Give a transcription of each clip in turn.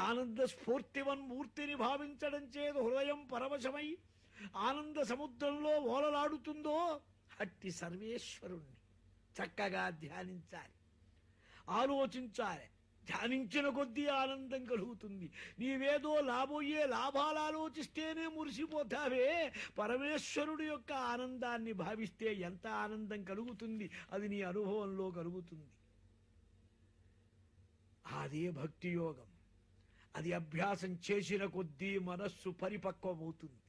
ఆనంద స్ఫూర్తివన్మూర్తిని భావించడం చేదు హృదయం పరవశమై ఆనంద సముద్రంలో ఓలలాడుతుందో అట్టి సర్వేశ్వరుణ్ణి చక్కగా ధ్యానించాలి, ఆలోచించాలి. ధ్యానించిన కొద్దీ ఆనందం కలుగుతుంది. నీవేదో లాభోయే లాభాలు ఆలోచిస్తేనే మురిసిపోతావే, పరమేశ్వరుడు యొక్క ఆనందాన్ని భావిస్తే ఎంత ఆనందం కలుగుతుంది, అది నీ అనుభవంలో కలుగుతుంది. అదే భక్తి యోగం. అది అభ్యాసం చేసిన కొద్దీ మనస్సు పరిపక్వమవుతుంది,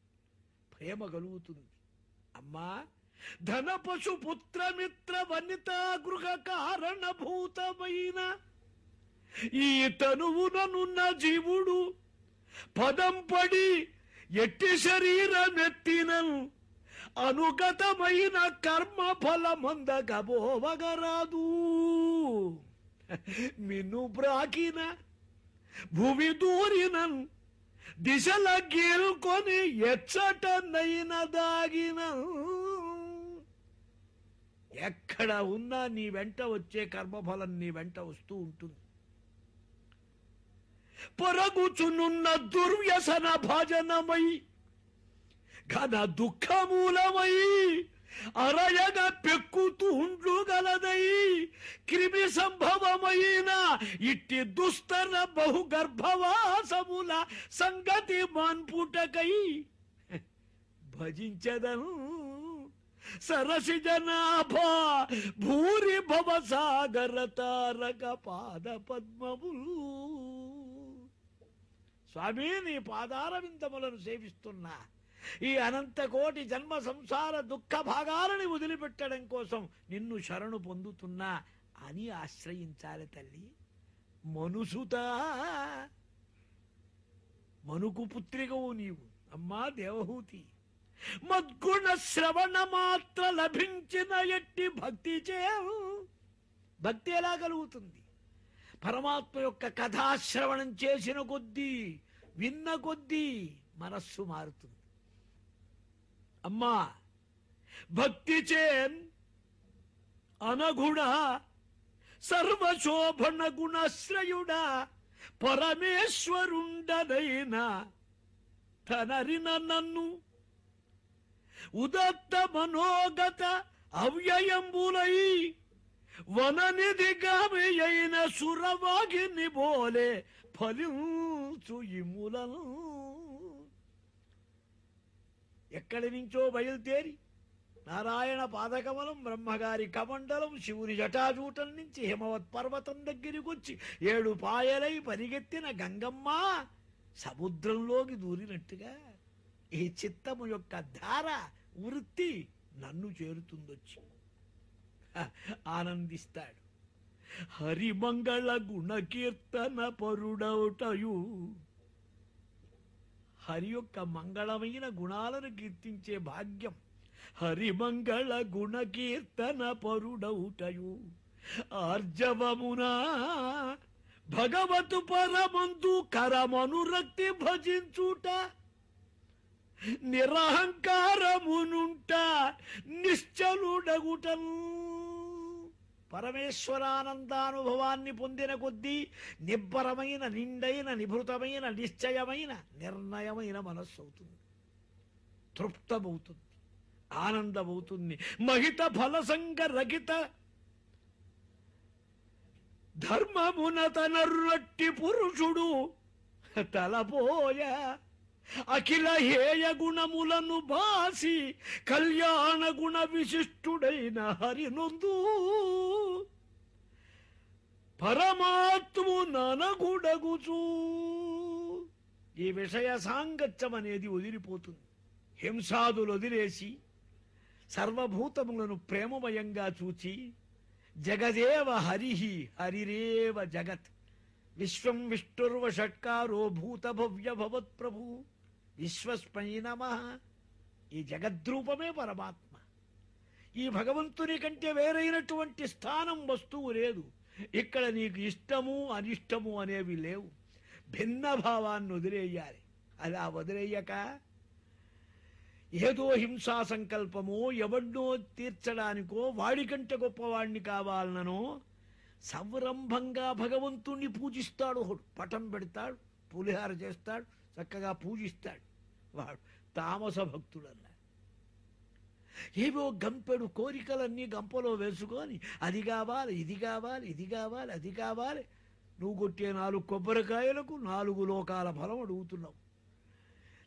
ప్రేమ కలుగుతుంది. అమ్మా, ధన పశు పుత్రమిత్ర వనితా గృహ కారణభూతమైన ఈ తనువుననున్న జీవుడు పదం పడి ఎట్టి శరీరమెత్తినను అనుగతమైన కర్మ ఫలమందగబోవగరాదు. మిన్ను బ్రాకిన భూమి దూరినన్ దిశల గేల్కొని ఎచ్చట నైన దాగిన ఎక్కడ ఉన్నా నీ వెంట వచ్చే కర్మఫలం నీ వెంట వస్తూ ఉంటుంది. పొరగుచునున్న దుర్వ్యసన భజనమై ఘన దుఃఖమూలమై అరయగా పెక్కుతూ ఉండుగలదై క్రిమి సంభవమైన ఇట్టి దుస్తర బహుగర్భవాసముల సంగతి మాన్పుటకై భజించదను సరసి జనాభ భూరి భవసాగర తారక పాద పద్మములు. స్వామి, నీ పాదార విందములను సేవిస్తున్నా ఈ అనంత కోటి జన్మ సంసార దుఃఖ భాగాలని వదిలిపెట్టడం కోసం నిన్ను శరణు పొందుతున్నా అని ఆశ్రయించాలి తల్లి. మనుసుతా, మనుకు పుత్రికవు నీవు అమ్మా దేవహూతి. మద్గుణ శ్రవణ మాత్ర లభించిన ఎట్టి భక్తి చే భక్తి ఎలా కలుగుతుంది? పరమాత్మ యొక్క కథాశ్రవణం చేసిన కొద్దీ, విన్న కొద్దీ మనస్సు మారుతుంది. అమ్మా, భక్తి చేన్ అనగుణ సర్వశోభన గుణశ్రయుడా పరమేశ్వరుండనైనా తనరిన నన్ను ఉదత్త మనోగత అవ్యయంబులై వననిధిగామి అయిన సురవాగిని బోలే ఫలించు ఇములను. ఎక్కడి నుంచో బయలుదేరి నారాయణ పాదకమలం, బ్రహ్మగారి కమండలం, శివుని జటాజూటం నుంచి హిమవత్ పర్వతం దగ్గరికి వచ్చి 7 పాయలై పరిగెత్తిన గంగమ్మ సముద్రంలోకి దూరినట్టుగా ఈ చిత్తము యొక్క ధార వృత్తి నన్ను చేరుతుందొచ్చి ఆనందిస్తాడు. హరిమంగళ గుణకీర్తన పరుడౌటయు, హరి యొక్క మంగళమైన గుణాలను కీర్తించే భాగ్యం. హరిమంగళ గుణకీర్తన పరుడౌటయు ఆర్జవమునా భగవతు పరమందు కరమనురక్తి భజించుట నిరహంకారమునుంట నిశ్చలుడగుటన్. పరమేశ్వరానందానుభవాన్ని పొందిన కొద్దీ నిబ్బరమైన, నిండైన, నిభృతమైన, నిశ్చయమైన, నిర్ణయమైన మనస్సు అవుతుంది, తృప్తమవుతుంది, ఆనందమవుతుంది. మహిత ఫలసంగ రహిత ధర్మమున తనర్రట్టి పురుషుడు తలపోయ అఖిల హేయ గుణములను బాసి కళ్యాణ గుణ విశిష్టుడైన హరినందు పరమాత్ము ననగుడగుచూ ఈ విషయ సాంగత్యం అనేది వదిలిపోతుంది. హింసాదులు వదిలేసి సర్వభూతములను ప్రేమమయంగా చూచి జగదేవ హరిహి హరిరేవ జగత్ విశ్వం విష్ణుర్వ షట్కారో భూత భవ్య భవత్ ప్రభు విశ్వస్మై నమః. ఈ జగద్రూపమే పరమాత్మ. ఈ భగవంతుని కంటే వేరైనటువంటి స్థానం, వస్తువు లేదు. ఇక్కడ నీకు ఇష్టము అనిష్టము అనేవి లేవు. భిన్న భావాన్ని వదిలేయాలి. అలా వదిలేయక ఏదో హింసా సంకల్పమో, ఎవడ్నో తీర్చడానికో, వాడికంటే గొప్పవాడిని కావాలనో సంరంభంగా భగవంతుణ్ణి పూజిస్తాడు. ఒకడు పటం పెడతాడు, పులిహార చేస్తాడు, చక్కగా పూజిస్తాడు. వాడు తామస భక్తుడు అన్నాడు. ఏవో గంపెడు కోరికలన్నీ గంపలో వేసుకొని అది కావాలి, ఇది కావాలి, ఇది కావాలి, అది కావాలి. నువ్వు కొట్టే 4 కొబ్బరికాయలకు 4 లోకాల ఫలం అడుగుతున్నావు.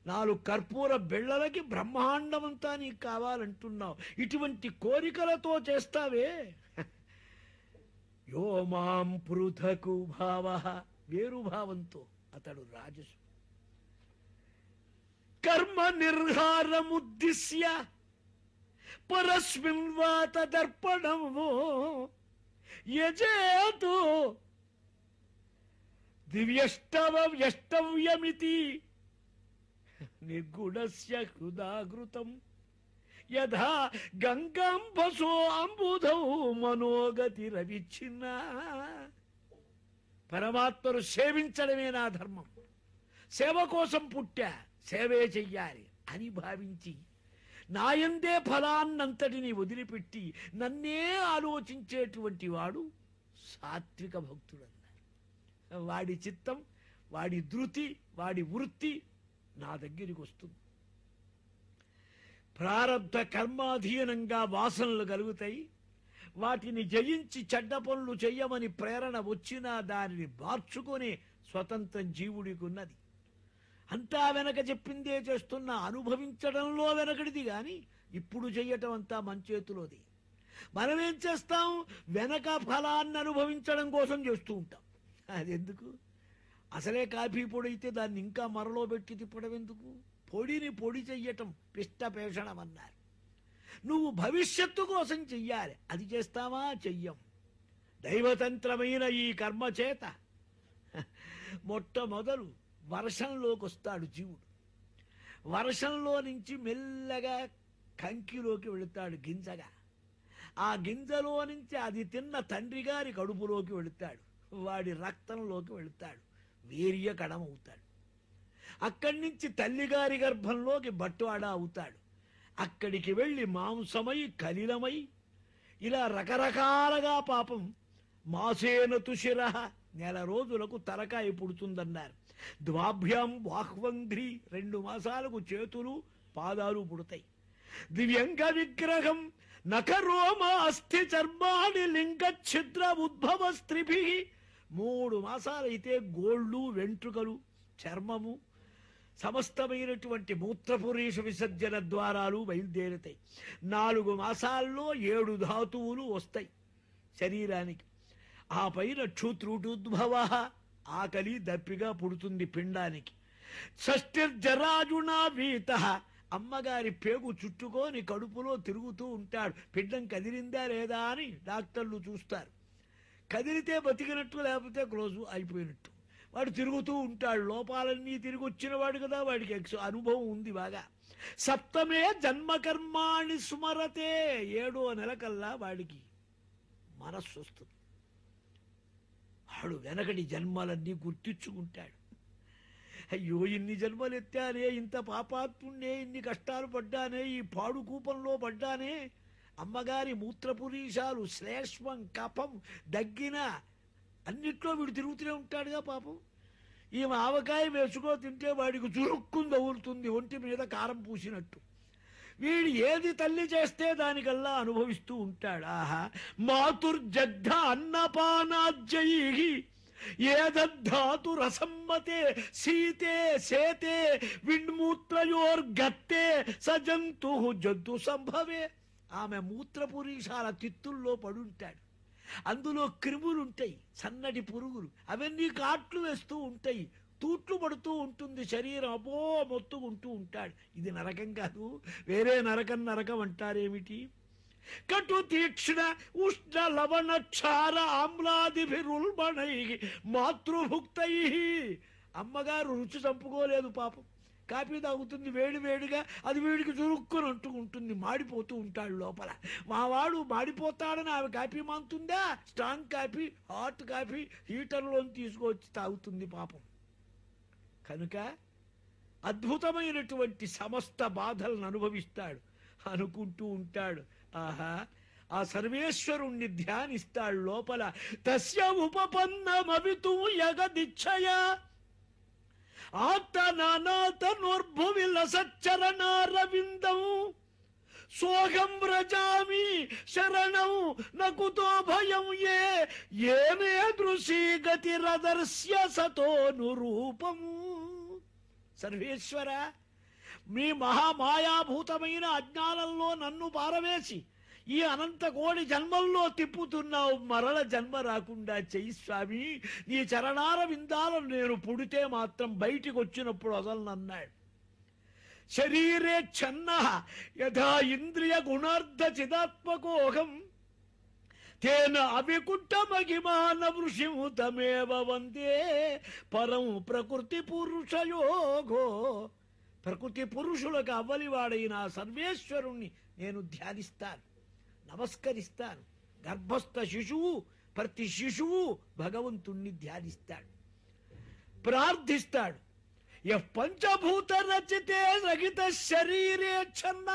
4 కర్పూర బిళ్ళలకి బ్రహ్మాండమంతా నీకు కావాలంటున్నావు. ఇటువంటి కోరికలతో చేస్తావే. యో మాం పృథకు భావ, వేరు భావంతో అతడు రాజసు. కర్మ నిర్హారముద్దిశ్య పరస్మిన్ వాత దర్పణము యజేతు దివ్యష్టవ్యమితి నిర్గుణస్య హృదాగృతం యథా గంగాంబసో అంబుధౌ మనోగతి రవిచ్ఛిన్న. పరమాత్మను సేవించడమే నా ధర్మం, సేవ కోసం పుట్టా, సేవే చెయ్యాలి అని భావించి నాయందే ఫలాన్నంతటిని వదిలిపెట్టి నన్నే ఆలోచించేటువంటి వాడు సాత్విక భక్తుడన్నారు. వాడి చిత్తం, వాడి ధృతి, వాడి వృత్తి నా దగ్గరికి వస్తుంది. ప్రారబ్ధ కర్మాధీనంగా వాసనలు కలుగుతాయి. వాటిని జయించి చెడ్డ పనులు చెయ్యమని ప్రేరణ వచ్చినా దానిని మార్చుకునే స్వతంత్రం జీవుడికి ఉన్నది. అంతా వెనక చెప్పిందే చేస్తున్నా, అనుభవించడంలో వెనకడిది కానీ ఇప్పుడు చెయ్యటం అంతా మన చేతిలోది. మనమేం చేస్తాం? వెనక ఫలాన్ని అనుభవించడం కోసం చేస్తూ ఉంటాం. అది ఎందుకు? అసలే కాఫీ పొడి అయితే దాన్ని ఇంకా మరలో పెట్టి తిప్పడం ఎందుకు? పొడిని పొడి చెయ్యటం పిష్టపేషణం అన్నారు. నువ్వు భవిష్యత్తు కోసం చెయ్యాలి, అది చేస్తావా? చెయ్యం. దైవతంత్రమైన ఈ కర్మ చేత మొట్టమొదలు వర్షంలోకి వస్తాడు జీవుడు. వర్షంలో నుంచి మెల్లగా కంకిలోకి వెళుతాడు గింజగా. ఆ గింజలో నుంచి అది తిన్న తండ్రి గారి కడుపులోకి వెళుతాడు, వాడి రక్తంలోకి వెళుతాడు, వీర్య కణమవుతాడు. అక్కడి నుంచి తల్లిగారి గర్భంలోకి బట్టువాడ అవుతాడు. అక్కడికి వెళ్ళి మాంసమై కలిలమై ఇలా రకరకాలుగా పాపం మాసేన తుషిర, 1 నెల రోజులకు తలకాయ పుడుతుందన్నారు. ద్వాభ్యాం బాహ్వంఘ్రి, 2 మాసాలకు చేతులు పాదాలు పుడతాయి. దివ్యంగ విగ్రహం నఖరోమ అస్థి చర్మాణి లింగ ఛిద్ర ఉద్భవ స్త్రిభి, 3 మాసాలైతే గోళ్ళు, వెంట్రుకలు, చర్మము, సమస్తమైనటువంటి మూత్రపురీష విసర్జన ద్వారాలు బయలుదేరుతాయి. 4 మాసాల్లో 7 ధాతువులు వస్తాయి శరీరానికి. ఆ పైన క్షుత్రుడుద్భవ, ఆకలి దప్పిగా పుడుతుంది పిండానికి. షష్ఠిర్జరాజునా వీత, అమ్మగారి పేగు చుట్టుకొని కడుపులో తిరుగుతూ ఉంటాడు. పిండం కదిలిందా లేదా అని డాక్టర్లు చూస్తారు. కదిలితే బతికినట్టు, లేకపోతే క్లోజు అయిపోయినట్టు. వాడు తిరుగుతూ ఉంటాడు, లోపాలన్నీ తిరిగి వచ్చిన వాడు కదా, వాడికి అనుభవం ఉంది బాగా. సప్తమే జన్మకర్మాణి స్మరతే, 7వ నెల కల్లా వాడికి మనస్సు వస్తుంది. వాడు వెనకటి జన్మలన్నీ గుర్తించుకుంటాడు. అయ్యో, ఇన్ని జన్మలు ఎత్తానే, ఇంత పాపాత్ముండే, ఇన్ని కష్టాలు పడ్డానే, ఈ పాడు కూపంలో పడ్డానే. అమ్మగారి మూత్రపురీషాలు, శ్లేష్మం, కఫం, దగ్గిన అన్నిట్లో వీడు తిరుగుతూనే ఉంటాడుగా పాపం. ఈమె ఆవకాయ వేసుకో తింటే వాడికి చురుక్కుని తగులుతుంది, ఒంటి మీద కారం పూసినట్టు. వీడు ఏది తల్లి చేస్తే దానికల్లా అనుభవిస్తూ ఉంటాడు. ఆహా, మాతుర్జగ్ధ అన్నపానాజ్జై ఏదధాతు రసమ్మతే సీతే సేతే విన్మూత్రయోర్గత్తే సజంతు జంతు సంభవే. ఆమె మూత్రపురీషాల తిత్తుల్లో పడుంటాడు. అందులో క్రిములుంటాయి, సన్నటి పురుగులు, అవన్నీ కాట్లు వేస్తూ ఉంటాయి, తూట్లు పడుతూ ఉంటుంది శరీరం. అబ్బో, మొత్తుకుంటూ ఉంటాడు. ఇది నరకం కాదు, వేరే నరకం అంటారేమిటి? కటు తీక్ష్ణ ఉష్ణ లవణ క్షార ఆమ్లాదిభిరుల్బణై మాతృభుక్తై. అమ్మగారు రుచి చంపుకోలేదు పాపం, కాఫీ తాగుతుంది వేడి వేడిగా, అది వీడికి చురుక్కుని అంటుకుంటుంది, మాడిపోతూ ఉంటాడు లోపల. మావాడు మాడిపోతాడని ఆమె కాఫీ మాంతుందా? స్ట్రాంగ్ కాఫీ, హాట్ కాఫీ హీటర్లోని తీసుకొచ్చి తాగుతుంది పాపం. కనుక అద్భుతమైనటువంటి సమస్త బాధలను అనుభవిస్తాడు, అనుకుంటూ ఉంటాడు. ఆహా, ఆ సర్వేశ్వరుణ్ణి ధ్యానిస్తాడు లోపల. తస్య ఉపపన్నమవితు యగదిచ్ఛయ, నానాతనోర్భువి లసచ్చరణారవిందం సోహం వ్రజామి శరణం నకుతో భయం ఏమే దృశీ గతిరదర్శ్య సతోనురూపము. సర్వేశ్వర, మీ మహామాయాభూతమైన అజ్ఞానంలో నన్ను పారవేసి ఈ అనంతకోటి జన్మల్లో తిప్పుతున్నావు. మరల జన్మ రాకుండా చెయ్యి స్వామి. నీ చరణార విందాలను నేను పుడితే మాత్రం బయటికి వచ్చినప్పుడు వదలనన్నాడు. శరీరే ఛన్న యథా ఇంద్రియ గుణార్థ చిదాత్మకోహం తేన అవికుట్ట మహిమాన వృషిము తమేవ వందే పరం ప్రకృతి పురుషయోగో. ప్రకృతి పురుషులకు అవ్వలివాడైన సర్వేశ్వరుణ్ణి నేను ధ్యానిస్తాను, నమస్కరిస్తాను. గర్భస్థ శిశువు, ప్రతి శిశువు భగవంతుణ్ణి ధ్యానిస్తాడు, ప్రార్థిస్తాడు. యః పంచభూత రచితే రహిత శరీరే ఛన్న.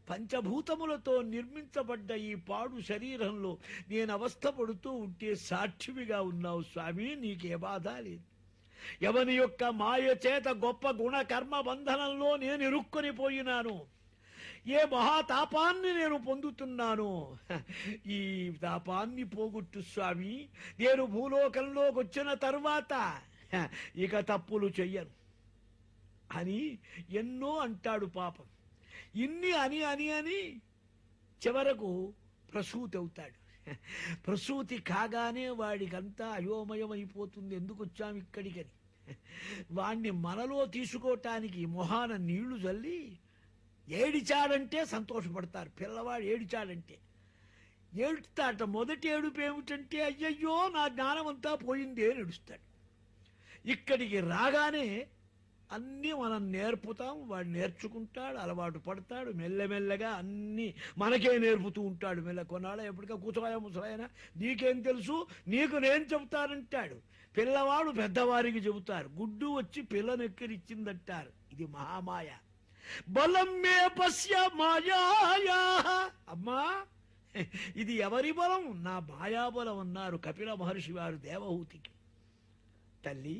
పంచభూతములతో నిర్మించబడ్డ ఈ పాడు శరీరంలో నేను అవస్థపడుతూ ఉంటే సాక్షివిగా ఉన్నావు స్వామి. నీకే బాధ లేదు. ఎవని యొక్క మాయ చేత గొప్ప గుణ కర్మ బంధనంలో నేను ఇరుక్కొని పోయినాను. ఏ మహాతాపాన్ని నేను పొందుతున్నాను. ఈ తాపాన్ని పోగొట్టు స్వామి. నేను భూలోకంలోకి వచ్చిన తర్వాత ఇక తప్పులు చెయ్యను అని ఎన్నో అంటాడు పాపం. ఇన్ని అని అని అని చివరకు ప్రసూతి అవుతాడు. ప్రసూతి కాగానే వాడికంతా అయోమయమైపోతుంది. ఎందుకు వచ్చాము ఇక్కడికని. వాణ్ణి మనలో తీసుకోవటానికి మొహాన నీళ్లు చల్లి ఏడిచాడంటే సంతోషపడతారు. పిల్లవాడు ఏడిచాడంటే ఏడుస్తాట. మొదటి ఏడుపు ఏమిటంటే అయ్యయ్యో నా జ్ఞానమంతా పోయింది అని ఏడుస్తాడు. ఇక్కడికి రాగానే అన్నీ మనం నేర్పుతాం. వాడు నేర్చుకుంటాడు, అలవాటు పడతాడు. మెల్లమెల్లగా అన్నీ మనకే నేర్పుతూ ఉంటాడు. మెల్ల కొన్నాళ్ళ ఎప్పటికా కూర్చోయా ముసలాయన నీకేం తెలుసు, నీకు నేను చెబుతానంటాడు. పిల్లవాడు పెద్దవారికి చెబుతారు. గుడ్డు వచ్చి పిల్లనెక్కిరిచ్చిందంటారు. ఇది మహామాయ. బలం మే పశ్య మాయా. అమ్మా, ఇది ఎవరి బలం? నా మాయాబలం అన్నారు కపిల మహర్షి వారు దేవహూతికి. తల్లి,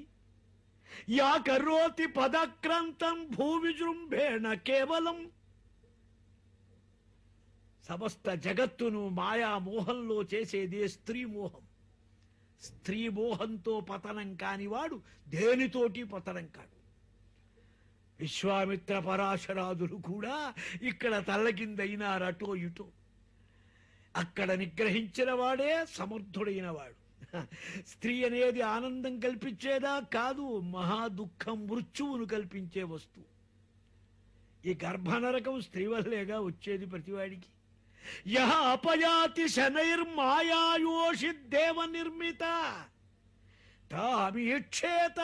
యా కరోతి పదక్రాంతం భూవిజృంభేణ కేవలం. సమస్త జగత్తును మాయామోహంలో చేసేదే స్త్రీ మోహం. స్త్రీ మోహంతో పతనం కానివాడు దేనితోటి పతనం కాడు. విశ్వామిత్ర పరాశరాదులు కూడా ఇక్కడ తల్లకిందైనారు అటో ఇటో. అక్కడ నిగ్రహించిన వాడే సమర్థుడైన వాడు. స్త్రీ అనేది ఆనందం కల్పించేదా? కాదు, మహా దుఃఖం మృత్యువును కల్పించే వస్తువు. ఈ గర్భనరకం స్త్రీ వల్లేగా వచ్చేది ప్రతివాడికి. యహ అపయాతి శనైర్మాయాయోషిద్దేవ నిర్మిత తామీక్షేత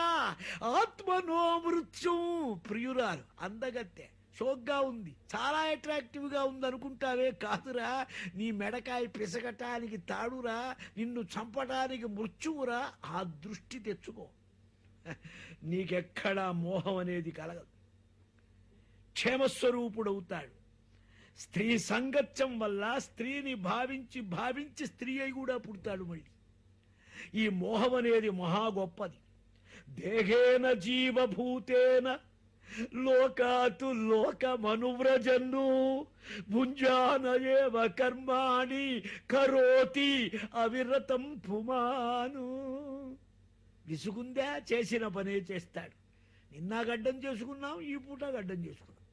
ఆత్మనో మృత్యుం. ప్రియురాలు అందగత్తె, షోక్గా ఉంది, చాలా అట్రాక్టివ్గా ఉంది అనుకుంటావే. కాదురా, నీ మెడకాయ పిసగటానికి తాడురా, నిన్ను చంపటానికి మృత్యువురా. ఆ దృష్టి తెచ్చుకో. నీకెక్కడా మోహం అనేది కలగదు. క్షేమస్వరూపుడవుతాడు. స్త్రీ సంగత్యం వల్ల స్త్రీని భావించి భావించి స్త్రీ అయి కూడా పుడతాడు మళ్ళీ. ఈ మోహం అనేది మహా గొప్పది. దేహేన జీవభూతేన లోకాతు లోకమనువ్రజన్ను భుంజానయేవ కర్మాణి కరోతి అవిరతం పుమాను. విసుగుందా? చేసిన పనే చేస్తాడు. నిన్న గడ్డం చేసుకున్నాం, ఈ పూట గడ్డం చేసుకున్నాం.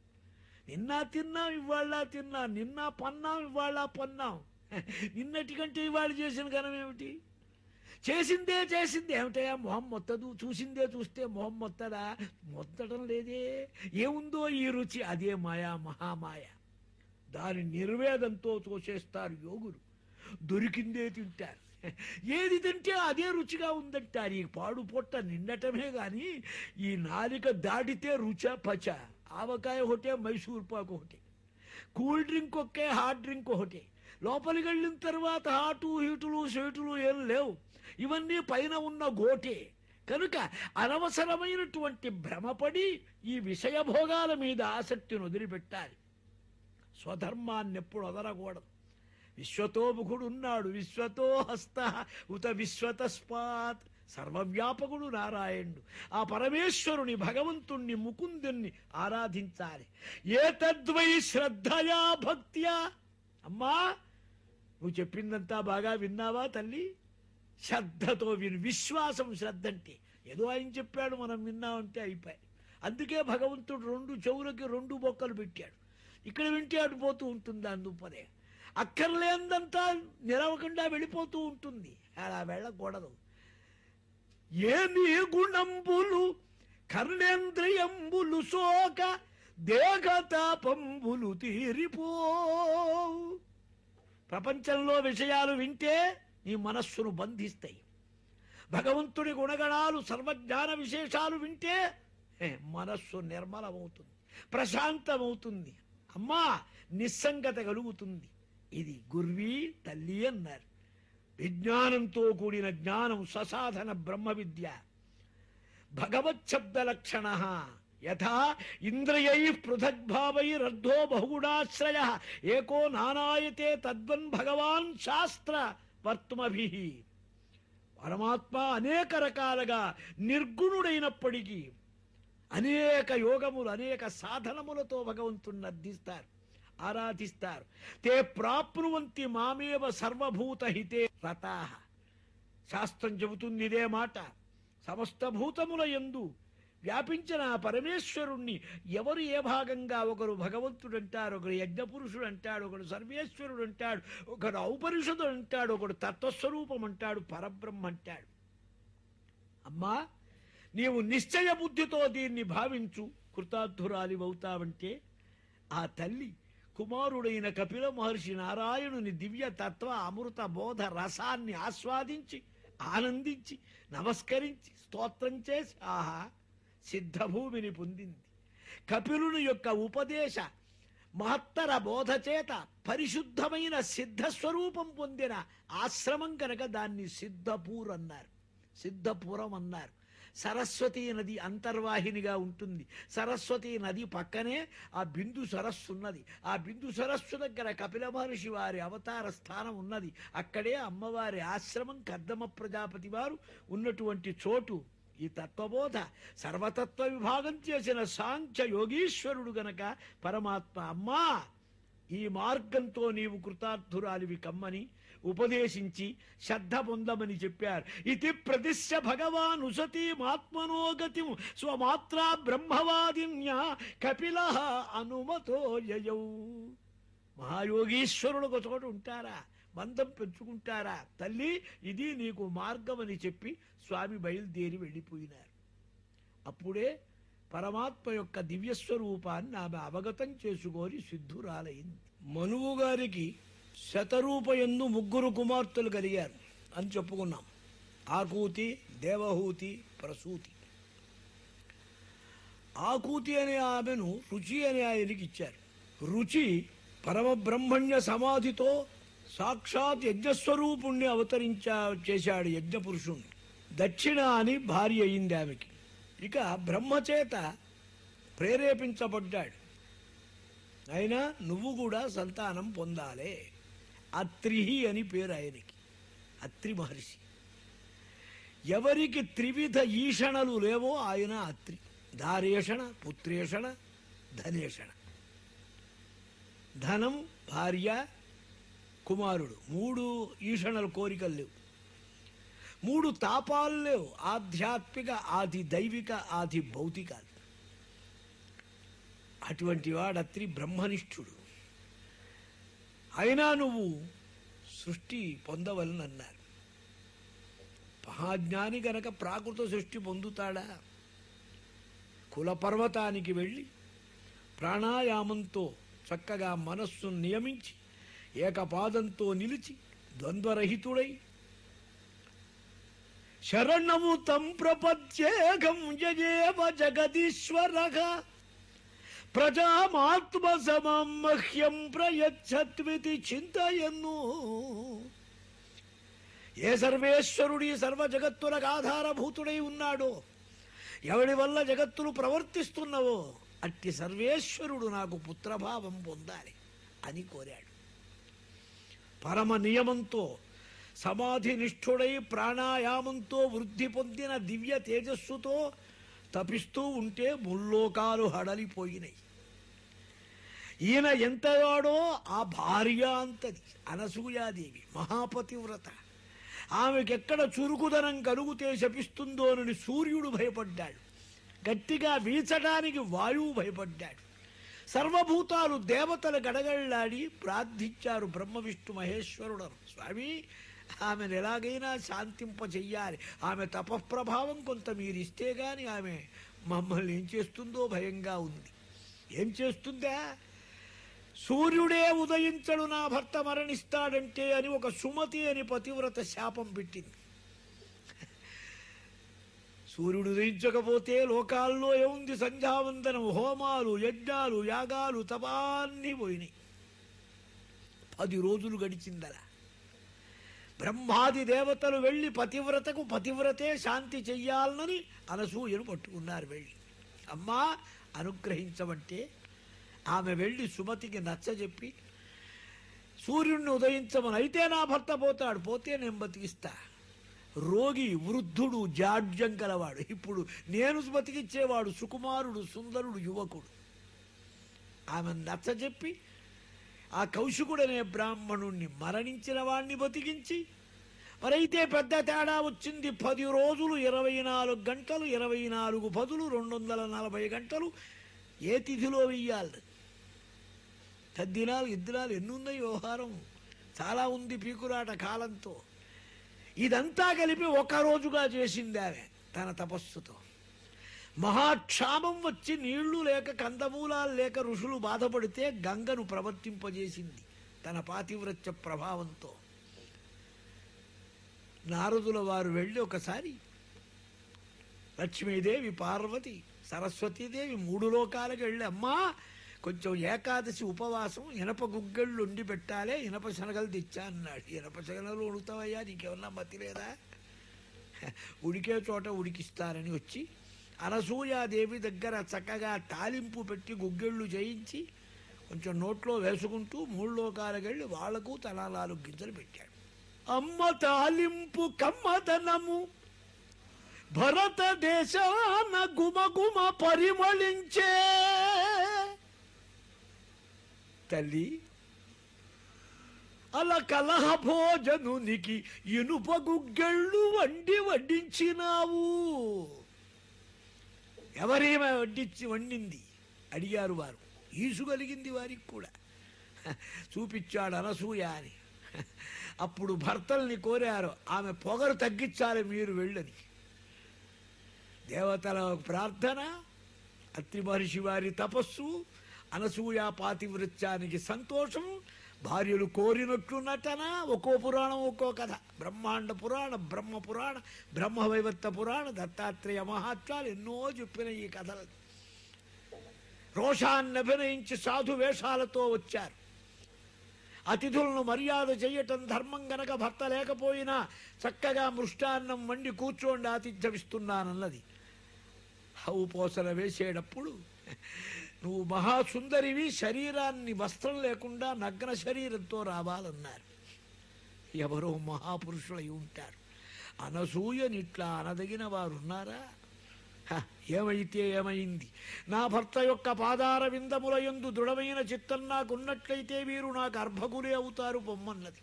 నిన్న తిన్నాం, ఇవాళ తిన్నాం. నిన్న పన్నాం, ఇవాళ పన్నాం. నిన్నటికంటే ఇవాళ చేసిన ఘనం ఏమిటి? చేసిందే చేసింది ఏమిటయా? మొహం మొత్తదు. చూసిందే చూస్తే మొహం మొత్తడా? మొత్తడం లేదే. ఏముందో ఈ రుచి, అదే మాయా, మహామాయ. దాని నిర్వేదంతో తోచేస్తారు యోగులు. దొరికిందే తింటారు. ఏది తింటే అదే రుచిగా ఉందంటారు. ఈ పాడు పొట్ట నిండటమే గాని ఈ నాలిక దాటితే రుచ పచ. ఆవకాయ ఒకటే, మైసూర్ పాకు ఒకటి, కూల్ డ్రింక్ ఒకే, హాట్ డ్రింక్ ఒకటి. లోపలికి వెళ్ళిన తర్వాత హాటు హీటులు స్వీటులు ఏం లేవు. ఇవన్నీ పైన ఉన్న గోటే. కనుక అనవసరమైనటువంటి భ్రమపడి ఈ విషయభోగాల మీద ఆసక్తిని వదిలిపెట్టాలి. స్వధర్మాన్ని ఎప్పుడు వదలకూడదు. విశ్వతోముఖుడున్నాడు. విశ్వతో హస్త ఉత విశ్వతస్మాత్. సర్వవ్యాపకుడు నారాయణుడు. ఆ పరమేశ్వరుని, భగవంతుణ్ణి, ముకుందుణ్ణి ఆరాధించాలి. ఏతద్వై శ్రద్ధయా భక్త్యా. అమ్మా, నువ్వు చెప్పిందంతా బాగా విన్నావా తల్లి? శ్రద్ధతో విను. విశ్వాసం శ్రద్ధ అంటే. ఏదో ఆయన చెప్పాడు మనం విన్నామంటే అయిపోయి. అందుకే భగవంతుడు 2 చెవులకి 2 బొక్కలు పెట్టాడు. ఇక్కడ వింటే అటు పోతూ ఉంటుంది, అందుపనే అక్కర్లేందంతా నిలవకుండా వెళ్ళిపోతూ ఉంటుంది. అలా వెళ్ళకూడదు. ఏమి గుణంబులు కర్ణేంద్రియంబులు సోక దేహతాపంబులు తీరిపో. ప్రపంచంలో విషయాలు వింటే నీ మనస్సును బంధిస్తాయి. భగవంతుడి గుణగణాలు, సర్వజ్ఞాన విశేషాలు వింటే మనస్సు నిర్మలమవుతుంది, ప్రశాంతమవుతుంది. అమ్మా, నిస్సంగత కలుగుతుంది. ఇది గుర్వీ తల్లి అన్నారు. విజ్ఞానంతో కూడిన జ్ఞానం ససాధన బ్రహ్మ విద్య. భగవచ్చబ్ద లక్షణ యథా ఇంద్రియై పృథగ్భావైరర్ధో బహుగుణాశ్రయ ఏకో నానాయతే తద్వన్ భగవాన్ శాస్త్ర వర్త్మభిః. పరమాత్మ అనేక రకాలుగా నిర్గుణుడైనప్పటికీ అనేక యోగములు, అనేక సాధనములతో భగవంతుణ్ణి అర్థిస్తారు, ఆరాధిస్తారు. తే ప్రాప్నువంతి మామేవ సర్వభూత హితే రతాః. శాస్త్రం చెబుతుంది ఇదే మాట. సమస్త భూతముల యందు వ్యాపించిన పరమేశ్వరుణ్ణి ఎవరు ఏ భాగంగా, ఒకరు భగవంతుడు అంటారు, ఒకరు యజ్ఞపురుషుడు అంటాడు, ఒకడు సర్వేశ్వరుడు అంటాడు, ఒకడు ఔపనిషదుడు అంటాడు, ఒకడు తత్వస్వరూపం అంటాడు, పరబ్రహ్మ అంటాడు. అమ్మా, నీవు నిశ్చయ బుద్ధితో దీన్ని భావించు, కృతార్థురాలివవుతావంటే ఆ తల్లి కుమారుడైన కపిల మహర్షి నారాయణుని దివ్య తత్వ అమృత బోధ రసాన్ని ఆస్వాదించి, ఆనందించి, నమస్కరించి, స్తోత్రం చేసి ఆహా సిద్ధభూమిని పొందింది. కపిలుని యొక్క ఉపదేశ మహత్తర బోధ చేత పరిశుద్ధమైన సిద్ధస్వరూపం పొందిన ఆశ్రమం కనుక దాన్ని సిద్ధపూర్ అన్నారు, సిద్ధపురం అన్నారు. సరస్వతీ నది అంతర్వాహినిగా ఉంటుంది. సరస్వతీ నది పక్కనే ఆ బిందు సరస్సు ఉన్నది. ఆ బిందు సరస్సు దగ్గర కపిల మహర్షి వారి అవతార స్థానం ఉన్నది. అక్కడే అమ్మవారి ఆశ్రమం, కర్దమ ప్రజాపతి వారు ఉన్నటువంటి చోటు. ఈ తత్వబోధ సర్వతత్వ విభాగం చేసిన సాంఖ్య యోగీశ్వరుడు గనక పరమాత్మ. అమ్మా, ఈ మార్గంతో నీవు కృతార్థురాలివి కమ్మని ఉపదేశించి శ్రద్ధ పొందమని చెప్పారు. ఇది ప్రతిశ్య భగవాన్ ఉసతీమాత్మనోగతిం స్వమాత్రా బ్రహ్మవాదిన్యా కపిల అనుమతో యయౌ. మహాయోగీశ్వరుడు ఒక చోట ఉంటారా, బంధం పెంచుకుంటారా? తల్లి, ఇది నీకు మార్గం అని చెప్పి స్వామి బయలుదేరి వెళ్ళిపోయినారు. అప్పుడే పరమాత్మ యొక్క దివ్యస్వరూపాన్ని ఆమె అవగతం చేసుకొని సిద్ధురాలైంది. మనువు గారికి శతరూపయందు 3 కుమార్తెలు కలిగారు అని చెప్పుకున్నాం. ఆకూతి, దేవహూతి, ప్రసూతి. ఆకూతి అనే ఆమెను రుచి అనే ఆయనకి ఇచ్చారు. రుచి పరమబ్రహ్మణ్య సమాధితో సాక్షాత్ యజ్ఞస్వరూపుణ్ణి చేశాడు, యజ్ఞపురుషుణ్ణి. దక్షిణ అని భార్య అయింది ఆమెకి. ఇక బ్రహ్మచేత ప్రేరేపించబడ్డాడు. అయినా నువ్వు కూడా సంతానం పొందాలే. అత్రిహి అని పేరు ఆయనకి, అత్రి మహర్షి. ఎవరికి త్రివిధ ఈషణలు లేవో ఆయన అత్రి. దారేషణ, పుత్రేషణ, ధనేషణ. ధనం, భార్య, కుమారుడు, 3 ఈషణలు, కోరికలు లేవు. 3 తాపాలు లేవు. ఆధ్యాత్మిక, ఆది దైవిక, ఆది భౌతికాలు. అటువంటి వాడత్రి బ్రహ్మనిష్ఠుడు. అయినా నువ్వు సృష్టి పొందవలనన్నారు. మహాజ్ఞాని గనక ప్రాకృత సృష్టి పొందుతాడా? కులపర్వతానికి వెళ్ళి ప్రాణాయామంతో చక్కగా మనస్సును నియమించి ఏకపాదంతో నిలిచి ద్వంద్వరహితుడై శరణము తం ప్రపద్యేకం యయేవ జగదీశ్వరః ప్రజామాత్మ సమం మహ్యం ప్రయచ్చత్వితి చింతయన్ను. ఏ సర్వేశ్వరుడి సర్వ జగత్తులకు ఆధారభూతుడై ఉన్నాడో, ఎవడి వల్ల జగత్తులు ప్రవర్తిస్తున్నవో అట్టి సర్వేశ్వరుడు నాకు పుత్రభావం పొందాలి అని కోరాడు. పరమ నియమంతో సమాధి నిష్ఠుడై ప్రాణాయామంతో వృద్ధి పొందిన దివ్య తేజస్సుతో తపిస్తూ ఉంటే ముల్లోకాలు హడలిపోయినాయి. ఈయన ఎంతవాడో ఆ భార్య అంతది అనసూయాదేవి, మహాపతివ్రత. ఆమెకెక్కడ చురుకుదనం కలుగుతే శపిస్తుందోనని సూర్యుడు భయపడ్డాడు. గట్టిగా వీచడానికి వాయువు భయపడ్డాడు. సర్వభూతాలు దేవతలు గడగళ్లాడి ప్రార్థించారు బ్రహ్మ విష్ణు మహేశ్వరుడను. స్వామి, ఆమెను ఎలాగైనా శాంతింప చెయ్యాలి. ఆమె తపఃప్రభావం కొంత మీరిస్తే గాని ఆమె మమ్మల్ని ఏం చేస్తుందో భయంగా ఉంది. ఏం చేస్తుందా? సూర్యుడే ఉదయించడు నా భర్త మరణిస్తాడంటే అని ఒక సుమతి అని పతివ్రత శాపం పెట్టింది. సూర్యుడు ఉదయించకపోతే లోకాల్లో ఏముంది? సంధ్యావందనం, హోమాలు, యజ్ఞాలు, యాగాలు, తపాన్ని పోయినాయి. 10 రోజులు గడిచిందలా. బ్రహ్మాది దేవతలు వెళ్ళి పతివ్రతే శాంతి చెయ్యాలని అనసూయను పట్టుకున్నారు. వెళ్ళి అమ్మా అనుగ్రహించమంటే ఆమె వెళ్ళి సుమతికి నచ్చజెప్పి సూర్యుడిని ఉదయించమని. అయితే నా భర్త పోతాడు, పోతే నేను బతికిస్తా. రోగి, వృద్ధుడు, జాడ్యం గలవాడు. ఇప్పుడు నేను బతికిచ్చేవాడు సుకుమారుడు, సుందరుడు, యువకుడు. ఆమె నచ్చజెప్పి ఆ కౌశికుడనే బ్రాహ్మణుణ్ణి మరణించిన వాణ్ణి బతికించి, మరైతే పెద్ద తేడా వచ్చింది. 10 రోజులు 24 గంటలు, 24 పదులు 240 గంటలు ఏ తిథిలో వెయ్యాలి? తద్దినాలు ఇద్దినాలు ఎన్నున్నాయి వ్యవహారం, చాలా ఉంది పీకులాట కాలంతో. ఇదంతా కలిపి 1 రోజుగా చేసింది ఆమె తన తపస్సుతో. మహాక్షామం వచ్చి నీళ్లు లేక కందమూలాలు లేక ఋషులు బాధపడితే గంగను ప్రవర్తింపజేసింది తన పాతివ్రత్య ప్రభావంతో. నారదుల వారు వెళ్ళి ఒకసారి లక్ష్మీదేవి, పార్వతి, సరస్వతీదేవి 3 లోకాలకు వెళ్ళి, అమ్మా కొంచెం ఏకాదశి ఉపవాసం ఇనప గుగ్గళ్ళు వండి పెట్టాలే, ఇనప శనగలు తెచ్చా అన్నాడు. ఇనప శనగలు ఉడుతావయ్యా, నీకేమన్నా మతి లేదా? ఉడికే చోట ఉడికిస్తారని వచ్చి అనసూయాదేవి దగ్గర చక్కగా తాలింపు పెట్టి గుగ్గిళ్ళు చేయించి కొంచెం నోట్లో వేసుకుంటూ 3 లోకాలకు వెళ్ళి వాళ్లకు తలా 4 గింజలు పెట్టాడు. అమ్మ తాలింపు కమ్మదనము భరతదేశాన గుమగుమ పరిమళించే. తల్లి, అలా కలహ భోజనునికి ఇనుప గుగ్గళ్ళు వడ్డించినావు. ఎవరేమో వండింది అడిగారు వారు. ఈసుగలిగింది వారికి కూడా. చూపించాడు అనసూయ అని. అప్పుడు భర్తల్ని కోరారు, ఆమె పొగరు తగ్గించాలి మీరు వెళ్ళని. దేవతల ప్రార్థన, అత్రి మహర్షి వారి తపస్సు, అనసూయ పాతివృత్యానికి సంతోషం, భార్యలు కోరినట్లు నటన. ఒక్కో పురాణం ఒక్కో కథ. బ్రహ్మాండ పురాణ, బ్రహ్మ పురాణ, బ్రహ్మవైవర్త పురాణ, దత్తాత్రేయ మహాత్మ్యాలు ఎన్నో చెప్పిన ఈ కథలు. రోషాన్ని అభినయించి సాధు వేషాలతో వచ్చారు. అతిథులను మర్యాద చెయ్యటం ధర్మం గనక భర్త లేకపోయినా చక్కగా మృష్టాన్నం వండి కూర్చోండి ఆతిథ్యమిస్తున్నానన్నది. హవు పోసల వేసేటప్పుడు నువ్వు మహాసుందరివి, శరీరాన్ని వస్త్రం లేకుండా నగ్న శరీరంతో రావాలన్నారు. ఎవరో మహాపురుషులై ఉంటారు. అనసూయనిట్లా అనదగిన వారున్నారా? ఏమైతే ఏమైంది, నా భర్త యొక్క పాదార విందముల యందు దృఢమైన చిత్తం నాకున్నట్లయితే వీరు నాకు అర్భకులే అవుతారు పొమ్మన్నది.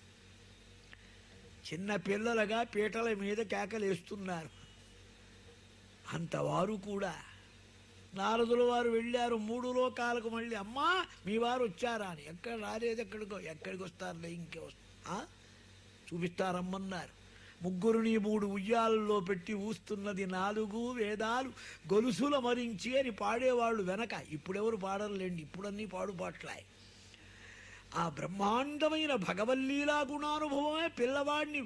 చిన్న పిల్లలుగా పీటల మీద కేకలేస్తున్నారు. అంతవారు కూడా నారదుల వారు వెళ్ళారు 3 లోకాలకు. మళ్ళీ అమ్మా మీ వారు వచ్చారా అని. ఎక్కడ రాలేదు, ఎక్కడికి వస్తారులే, ఇంకే వస్తా చూపిస్తారమ్మన్నారు. 3 ఉయ్యాలలో పెట్టి ఊస్తున్నది 4 వేదాలు గొలుసుల మరించి అని పాడేవాళ్ళు వెనక. ఇప్పుడెవరు పాడరులేండి, ఇప్పుడన్నీ పాడుపాట్లాయి. ఆ బ్రహ్మాండమైన భగవల్లీలా గుణానుభవమే పిల్లవాడిని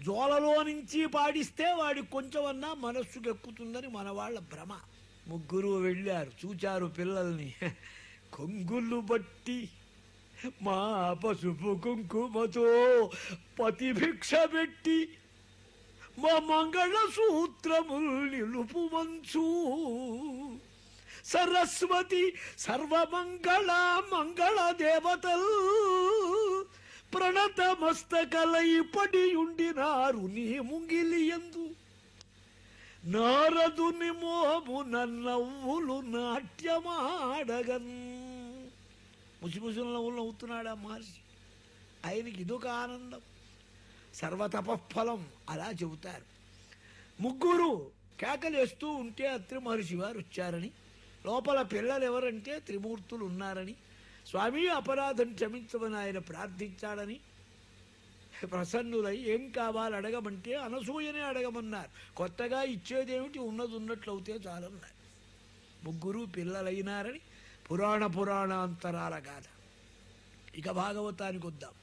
జోలలో నుంచి పాడిస్తే వాడికి కొంచెమన్నా మనస్సుకు ఎక్కుతుందని మన వాళ్ళ భ్రమ. 3 వెళ్ళారు, చూచారు పిల్లల్ని. కొంగులు బట్టి మా పసుపు కుంకుమతో పతిభిక్ష పెట్టి మా మంగళ సూత్రములు నిలుపు మంచు. సరస్వతి సర్వమంగళ మంగళ దేవతలు ప్రణత మస్తకలై పడియుండినారు నీ ముంగిలియందు నారదుని మోమున నవ్వులు నాట్యమాడగన్. ముసిముసిన నవ్వులు నవ్వుతున్నాడు ఆ మహర్షి. ఆయనకి ఇదొక ఆనందం. సర్వతపఫలం అలా చెబుతారు. ముగ్గురు కేకలేస్తూ ఉంటే అత్రి మహర్షి వారు వచ్చారని, లోపల పిల్లలు ఎవరంటే త్రిమూర్తులు ఉన్నారని, స్వామి అపరాధం క్షమించమని ఆయన ప్రార్థించాడని ప్రసన్నులై ఏం కావాలి అడగమంటే అనసూయనే అడగమన్నారు. కొత్తగా ఇచ్చేదేమిటి, ఉన్నది ఉన్నట్లు అవుతే చాలన్నారు. ముగ్గురు పిల్లలైనారని పురాణాంతరాల గాథ. ఇక భాగవతానికి వద్దాం.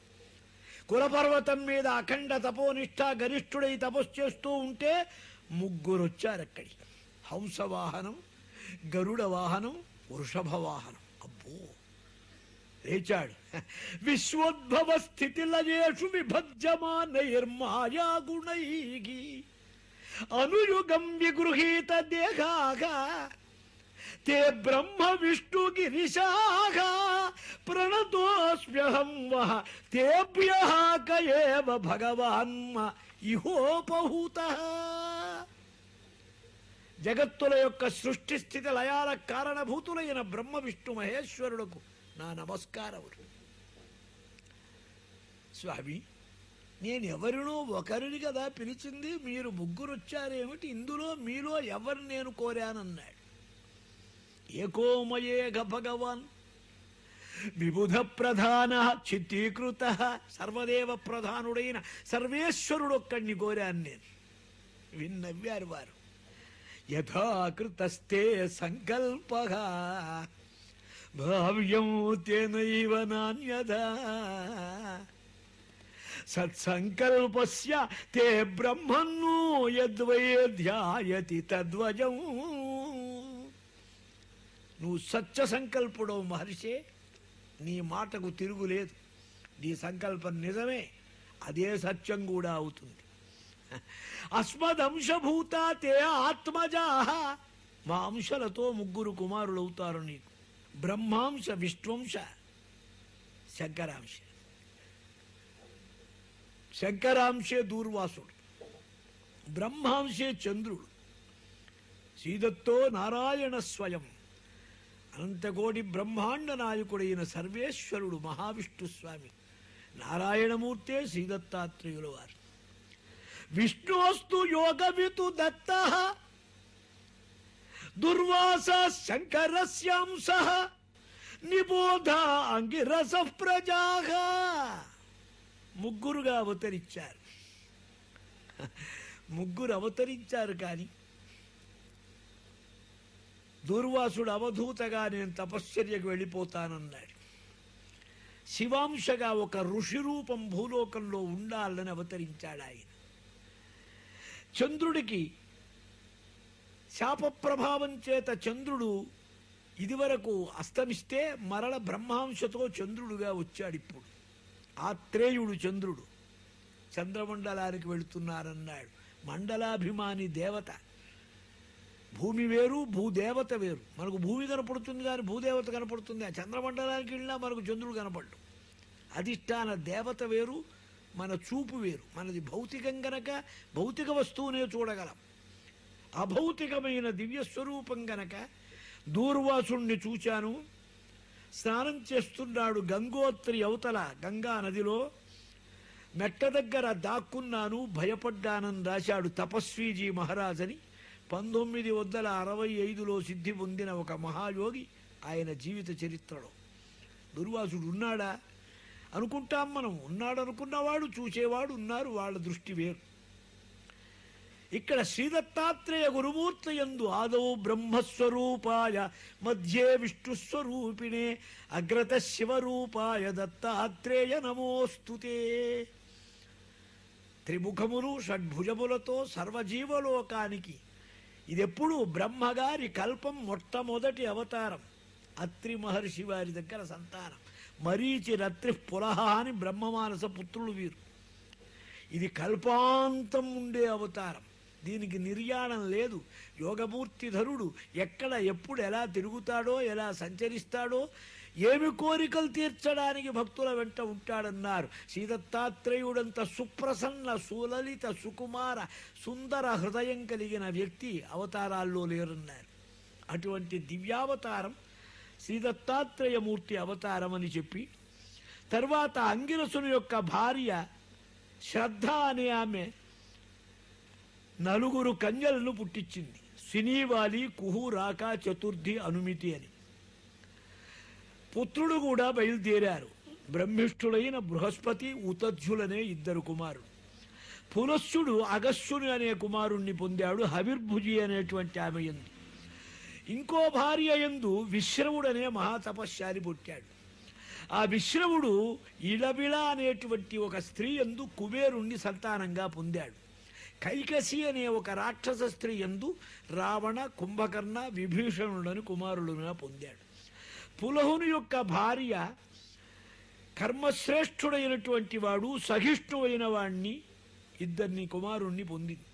కులపర్వతం మీద అఖండ తపోనిష్ట గరిష్ఠుడై తపస్సు చేస్తూ ఉంటే ముగ్గురు వచ్చారు అక్కడి. హంసవాహనం, గరుడ వాహనం, వృషభ వాహనం. అబ్బో లేచాడు. విశ్వోద్భవ స్థితిలయేషు విభజ్యమానైర్మాయా గుణైః అనుయుగం విగృహీత దేహాగా తే బ్రహ్మ విష్ణు గిరిశాఖ ప్రణతోస్మ్యహం వః తేభ్యః కయేవ భగవాన్మ ఇహోపహూతః. జగత్తుల యొక్క సృష్టి స్థితి లయాల కారణభూతులైన బ్రహ్మ విష్ణు మహేశ్వరులకు నా నమస్కారములు. స్వామి, నేను ఎవరినో ఒకరిని కదా పిలిచింది, మీరు ముగ్గురు వచ్చారేమిటి? ఇందులో మీలో ఎవరు నేను కోరానన్నాడు. ఏకోమయేఘ భగవాన్ విబుధ ప్రధాన చిత్తీకృత సర్వదేవ ప్రధానుడైన సర్వేశ్వరుడు ఒక్కడిని కోరాను నేను. విన్నవ్వారు వారు. యథాకృతస్తే సంకల్పః భావ్యం తేనైవ నాన్యథా సత్సంకల్పస్య తే బ్రహ్మన్నో యద్వై ధ్యాయతి తద్వజం. నువ్వు సత్య సంకల్పుడవు మహర్షే, నీ మాటకు తిరుగులేదు. నీ సంకల్పం నిజమే, అదే సత్యం కూడా అవుతుంది. అస్మదంశభూత తే ఆత్మజాః, మా అంశలతో ముగ్గురు కుమారులు అవుతారు నీకు. బ్రహ్మాంశ, విష్ణువంశ, శంకరాంశ. శంకరాంశే దూర్వాసుడు, బ్రహ్మాంశే చంద్రుడు. శ్రీదత్తో నారాయణ స్వయం. అనంతకోటి బ్రహ్మాండ నాయకుడైన సర్వేశ్వరుడు మహావిష్ణు స్వామి నారాయణమూర్తే శ్రీదత్తాత్రేయుల వారు. విష్ణోస్తు యోగవితు దత్తః దుర్వాస శంకరస్యాంశః నిబోధ అంగిరస ప్రజాః. ముగ్గురుగా అవతరించారు. ముగ్గురు అవతరించారు. కానీ దూర్వాసుడు అవధూతగా నేను తపశ్చర్యకు వెళ్ళిపోతానన్నాడు. శివాంశగా ఒక ఋషి రూపం భూలోకంలో ఉండాలని అవతరించాడు ఆయన. చంద్రుడికి శాప ప్రభావం చేత చంద్రుడు ఇదివరకు అస్తమిస్తే మరల బ్రహ్మాంశతో చంద్రుడుగా వచ్చాడు. ఇప్పుడు ఆత్రేయుడు చంద్రుడు చంద్రమండలానికి వెళుతున్నారన్నాడు. మండలాభిమాని దేవత. భూమి వేరు, భూదేవత వేరు. మనకు భూమి కనపడుతుంది కానీ భూదేవత కనపడుతుంది. ఆ చంద్రమండలానికి వెళ్ళినా మనకు చంద్రుడు కనపడ్డు. అధిష్టాన దేవత వేరు, మన చూపు వేరు. మనది భౌతికం గనక భౌతిక వస్తువునే చూడగలం. అభౌతికమైన దివ్యస్వరూపం గనక దూర్వాసుణ్ణి చూచాను. స్నానం చేస్తున్నాడు గంగోత్రి అవతల గంగా నదిలో. మెట్ట దగ్గర దాక్కున్నాను, భయపడ్డానని రాశాడు తపస్వీజీ మహారాజ్ అని. 1965లో సిద్ధి పొందిన ఒక మహాయోగి ఆయన జీవిత చరిత్రలో. దుర్వాసుడు ఉన్నాడా అనుకుంటాం మనం. ఉన్నాడు అనుకున్నవాడు, చూసేవాడు ఉన్నారు, వాళ్ళ దృష్టి వేరు. ఇక్కడ శ్రీదత్తాత్రేయ గురుమూర్తి యందు ఆదౌ బ్రహ్మస్వరూపాయ మధ్యే విష్ణుస్వరూపిణే అగ్రత శివరూపాయ దత్తాత్రేయ నమోస్తుతే. త్రిముఖములు షడ్భుజములతో సర్వజీవలోకానికి ఇదెప్పుడు బ్రహ్మగారి కల్పం మొట్టమొదటి అవతారం. అత్రి మహర్షి వారి దగ్గర సంతానం. మరీచి రత్రి పులహ అని బ్రహ్మమానస పుత్రులు వీరు. ఇది కల్పాంతం ఉండే అవతారం. దీనికి నిర్యాణం లేదు. యోగమూర్తిధరుడు ఎక్కడ ఎప్పుడు ఎలా తిరుగుతాడో, ఎలా సంచరిస్తాడో, ఏమి కోరికలు తీర్చడానికి భక్తుల వెంట ఉంటాడన్నారు. శ్రీదత్తాత్రేయుడంత సుప్రసన్న సులలిత సుకుమార సుందర హృదయం కలిగిన వ్యక్తి అవతారాల్లో లేరన్నారు. అటువంటి దివ్యావతారం శ్రీదత్తాత్రేయమూర్తి అవతారం అని చెప్పి, తర్వాత అంగిరసుని యొక్క భార్య శ్రద్ధ అనే ఆమె 4 కన్యలను పుట్టించింది. సినీవాలి, కుహు, రాక, చతుర్థి, అనుమితి అని. పుత్రుడు కూడా బయలుదేరారు. బ్రహ్మిష్ఠుడైన బృహస్పతి, ఉతధ్యులనే 2 కుమారుడు. పులస్సుడు అగస్యుని అనే కుమారుణ్ణి పొందాడు. హవిర్భుజి అనేటువంటి ఆమె యందు. ఇంకో భార్య యందు విశ్రవుడనే మహాతపశ్శాలి పుట్టాడు. ఆ విశ్రవుడు ఇళబిళ అనేటువంటి ఒక స్త్రీ యందు కుబేరుణ్ణి సంతానంగా పొందాడు. కైకసి అనే ఒక రాక్షస స్త్రీ యందు రావణ, కుంభకర్ణ, విభీషణుడని కుమారులుగా పొందాడు. పులహుని యొక్క భార్య కర్మశ్రేష్ఠుడైనటువంటి వాడు, సహిష్ణువైన వాణ్ణి 2 కుమారుణ్ణి పొందింది.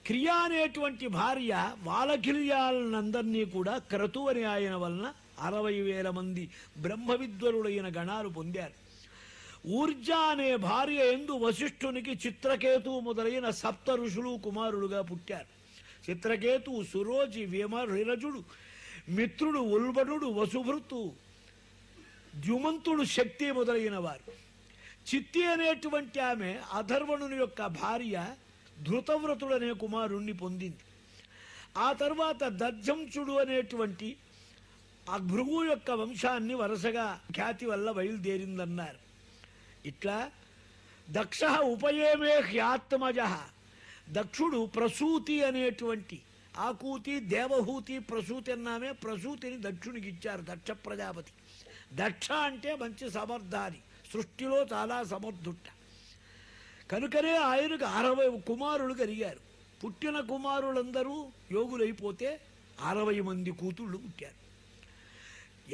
క్రియ అనేటువంటి భార్య వాలకిల్యాలందరినీ కూడా క్రతు అనే ఆయన వలన 60,000 మంది బ్రహ్మ విద్వరులైన గణాలు పొందారు. ఊర్జ అనే భార్య యందు వశిష్ఠునికి చిత్రకేతు మొదలైన 7 ఋషులు కుమారులుగా పుట్టారు. చిత్రకేతు, సురోజి, విరజుడు, మిత్రుడు, ఉల్బణుడు, వసుభృతు, ద్యుమంతుడు, శక్తి మొదలైన వారు. చిత్తి అనేటువంటి ఆమె అధర్వణుని యొక్క భార్య ధృతవ్రతుడు అనే కుమారుణ్ణి పొందింది. ఆ తర్వాత దధ్యంసుడు అనేటువంటి ఆ భృగు యొక్క వంశాన్ని వరుసగా ఖ్యాతి వల్ల బయలుదేరిందన్నారు. ఇట్లా దక్ష ఉపయేమే హ్యాత్మజ, దక్షుడు ప్రసూతి అనేటువంటి ఆకూతి, దేవహూతి, ప్రసూతి అన్నామే. ప్రసూతిని దక్షునికి ఇచ్చారు దక్ష ప్రజాపతి. దక్ష అంటే మంచి సమర్థాని, సృష్టిలో చాలా సమర్థుట్ట. కనుకనే ఆయనకు 60 కుమారులు కలిగారు. పుట్టిన కుమారులందరూ యోగులైపోతే 60 మంది కూతుళ్ళు పుట్టారు.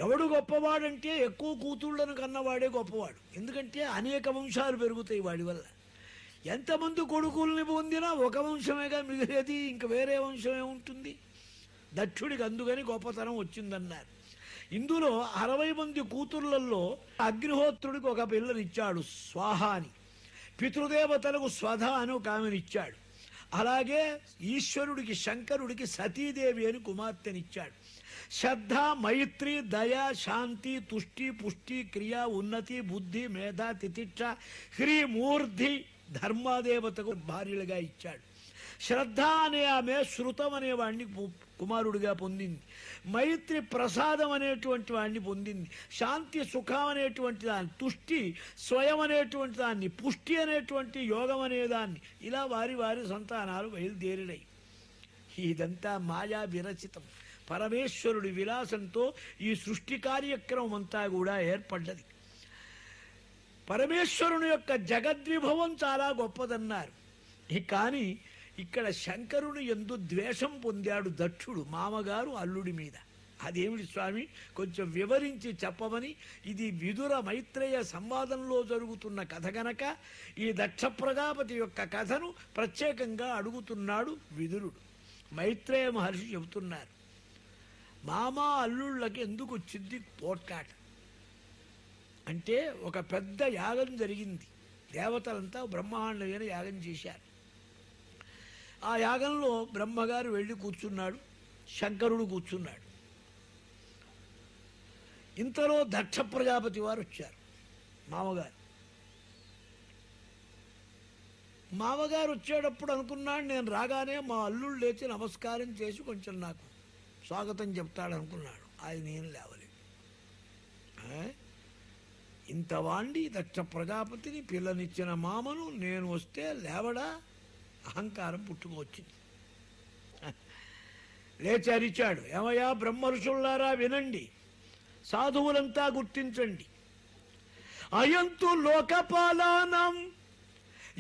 ఎవడు గొప్పవాడంటే ఎక్కువ కూతుళ్లను కన్నవాడే గొప్పవాడు. ఎందుకంటే అనేక వంశాలు పెరుగుతాయి వాడి వల్ల. ఎంతమంది కొడుకుల్ని పొందినా ఒక వంశమేగా మిగిలేది, ఇంక వేరే వంశమే ఉంటుంది. దక్షుడికి అందుకని గొప్పతనం వచ్చిందన్నారు. ఇందులో 60 మంది కూతుర్లలో అగ్నిహోత్రుడికి ఒక పిల్లనిచ్చాడు, స్వాహ అని. పితృదేవతలకు స్వధ అని ఒక ఆమెనిచ్చాడు. అలాగే ఈశ్వరుడికి శంకరుడికి సతీదేవి అని కుమార్తెనిచ్చాడు. శ్రద్ధ, మైత్రి, దయ, శాంతి, తుష్టి, పుష్టి, క్రియ, ఉన్నతి, బుద్ధి, మేధ, తితిక్ష, హ్రీ, మూర్ధి ధర్మాదేవతకు భార్యలుగా ఇచ్చాడు. శ్రద్ధ అనే ఆమె శృతం అనే వాడిని కుమారుడిగా పొందింది. మైత్రి ప్రసాదం అనేటువంటి వాడిని పొందింది. శాంతి సుఖం అనేటువంటి దాన్ని, తుష్టి స్వయం అనేటువంటి దాన్ని, పుష్టి అనేటువంటి యోగం అనేదాన్ని, ఇలా వారి వారి సంతానాలు బయలుదేరినాయి. ఇదంతా మాయా విరచితం. పరమేశ్వరుడి విలాసంతో ఈ సృష్టి కార్యక్రమం అంతా కూడా ఏర్పడ్డది. పరమేశ్వరుని యొక్క జగద్విభవం చాలా గొప్పదన్నారు. కానీ ఇక్కడ శంకరుని యందు ద్వేషం పొందాడు దక్షుడు, మామగారు అల్లుడి మీద. అదేమిటి స్వామి, కొంచెం వివరించి చెప్పమని, ఇది విదుర మైత్రేయ సంవాదంలో జరుగుతున్న కథ గనక ఈ దక్ష ప్రజాపతి యొక్క కథను ప్రత్యేకంగా అడుగుతున్నాడు విదురుడు. మైత్రేయ మహర్షి చెబుతున్నారు, మామ అల్లుళ్ళకి ఎందుకు వచ్చింది పోట్లాట అంటే, ఒక పెద్ద యాగం జరిగింది. దేవతలంతా బ్రహ్మాండమైన యాగం చేశారు. ఆ యాగంలో బ్రహ్మగారు వెళ్ళి కూర్చున్నాడు, శంకరుడు కూర్చున్నాడు. ఇంతలో దక్ష ప్రజాపతి వారు వచ్చారు. మామగారు వచ్చేటప్పుడు అనుకున్నాడు, నేను రాగానే మా అల్లుళ్ళు లేచి నమస్కారం చేసి కొంచెం నాకు స్వాగతం చెప్తాడు అనుకున్నాడు. ఆయన నేను లేవలేదు. ఇంత వాండి దక్ష ప్రజాపతిని పిల్లనిచ్చిన మామను నేను వస్తే లేవడా, అహంకారం పుట్టుకొచ్చింది. లేచి అరిచాడు, ఏమయ్యా బ్రహ్మర్షుల్లారా వినండి, సాధువులంతా గుర్తించండి. అయంతు లోకపాలానం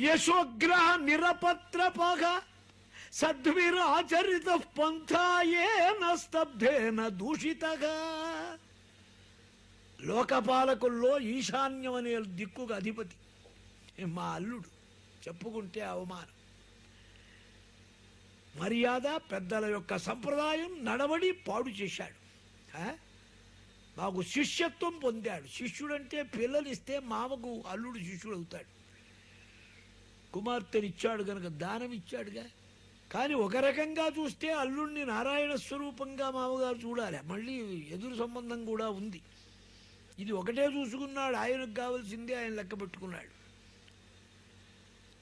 యశోగ్రహ నిరపత్రపగ సద్విరాచరిత పంథాయేన స్తబ్ధేన దూషితగా. లోకపాలకుల్లో ఈశాన్యం అనే దిక్కుకు అధిపతి మా అల్లుడు, చెప్పుకుంటే అవమానం. మర్యాద, పెద్దల యొక్క సంప్రదాయం, నడవడి పాడు చేశాడు. మాకు శిష్యత్వం పొందాడు. శిష్యుడంటే పిల్లనిస్తే మామకు అల్లుడు శిష్యుడు అవుతాడు. కుమార్తెనిచ్చాడు గనక దానం ఇచ్చాడుగా. కానీ ఒక రకంగా చూస్తే అల్లుడిని నారాయణ స్వరూపంగా మామగారు చూడాలి. మళ్ళీ ఎదురు సంబంధం కూడా ఉంది. ఇది ఒకటే చూసుకున్నాడు. ఆయనకు కావలసిందే ఆయన లెక్క పెట్టుకున్నాడు.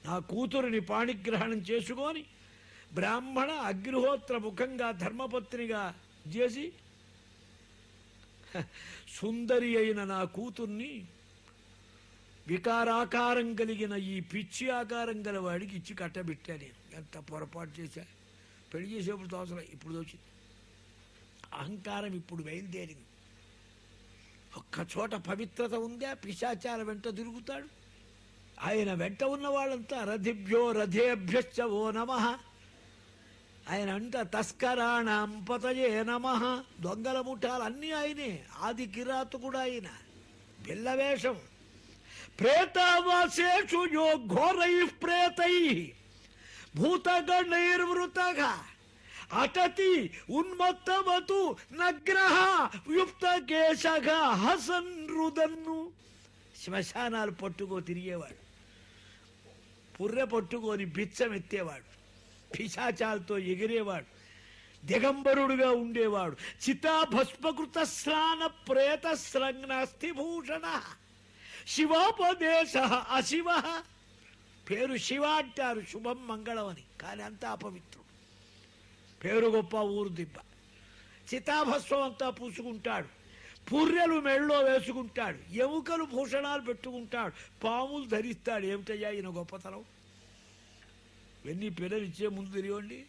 నా కూతురిని పాణిగ్రహణం చేసుకొని బ్రాహ్మణ అగ్నిహోత్ర ముఖంగా ధర్మపత్నిగా చేసి సుందరి అయిన నా కూతుర్ని వికారాకారం కలిగిన ఈ పిచ్చి ఆకారం గల వాడికి ఇచ్చి కట్టబెట్టా. నేను ఎంత పొరపాటు చేశా. పెళ్లి చేసేప్పుడు అవసరం ఇప్పుడు వచ్చింది. అహంకారం ఇప్పుడు బయలుదేరింది. ఒక్క చోట పవిత్రత ఉందా? పిశాచాల వెంట తిరుగుతాడు. ఆయన వెంట ఉన్న వాళ్ళంతా రథిభ్యో రథేభ్యశ్చ ఓ నమః. ఆయన అంట తస్కరాణం పతయే నమః. దొంగల ముఠాలు అన్నీ ఆయనే. ఆది కిరాతకుడు ఆయన. బిల్లవేషం. ప్రేతావాసేషు యో ఘోరై ప్రేతై భూతగణైర్వృతః అటతి ఉన్మత్తవతు నగ్రహ యుక్త కేశగ హసన్ రుదన్ను. శ్మశానాలు పట్టుకో తిరిగేవాడు. పుర్రె పట్టుకొని బిచ్చం ఎత్తేవాడు. పిశాచాలతో ఎగిరేవాడు. దిగంబరుడుగా ఉండేవాడు. చితాభస్మకృత స్నాన ప్రేత స్రంగ్నాస్తి భూషణ శివోపదేశ అశివ. పేరు శివ అంటారు శుభం మంగళం అని. కానీ అంతా అపవిత్రుడు. పేరు గొప్ప ఊరు దిబ్బ. చితాభస్వం అంతా పూసుకుంటాడు. పుర్రెలు మెళ్ళో వేసుకుంటాడు. ఎముకలు భూషణాలు పెట్టుకుంటాడు. పాములు ధరిస్తాడు. ఏమిటయ్యా ఈయన గొప్పతనం? ఇవన్నీ పిల్లలిచ్చే ముందు తెలియండి.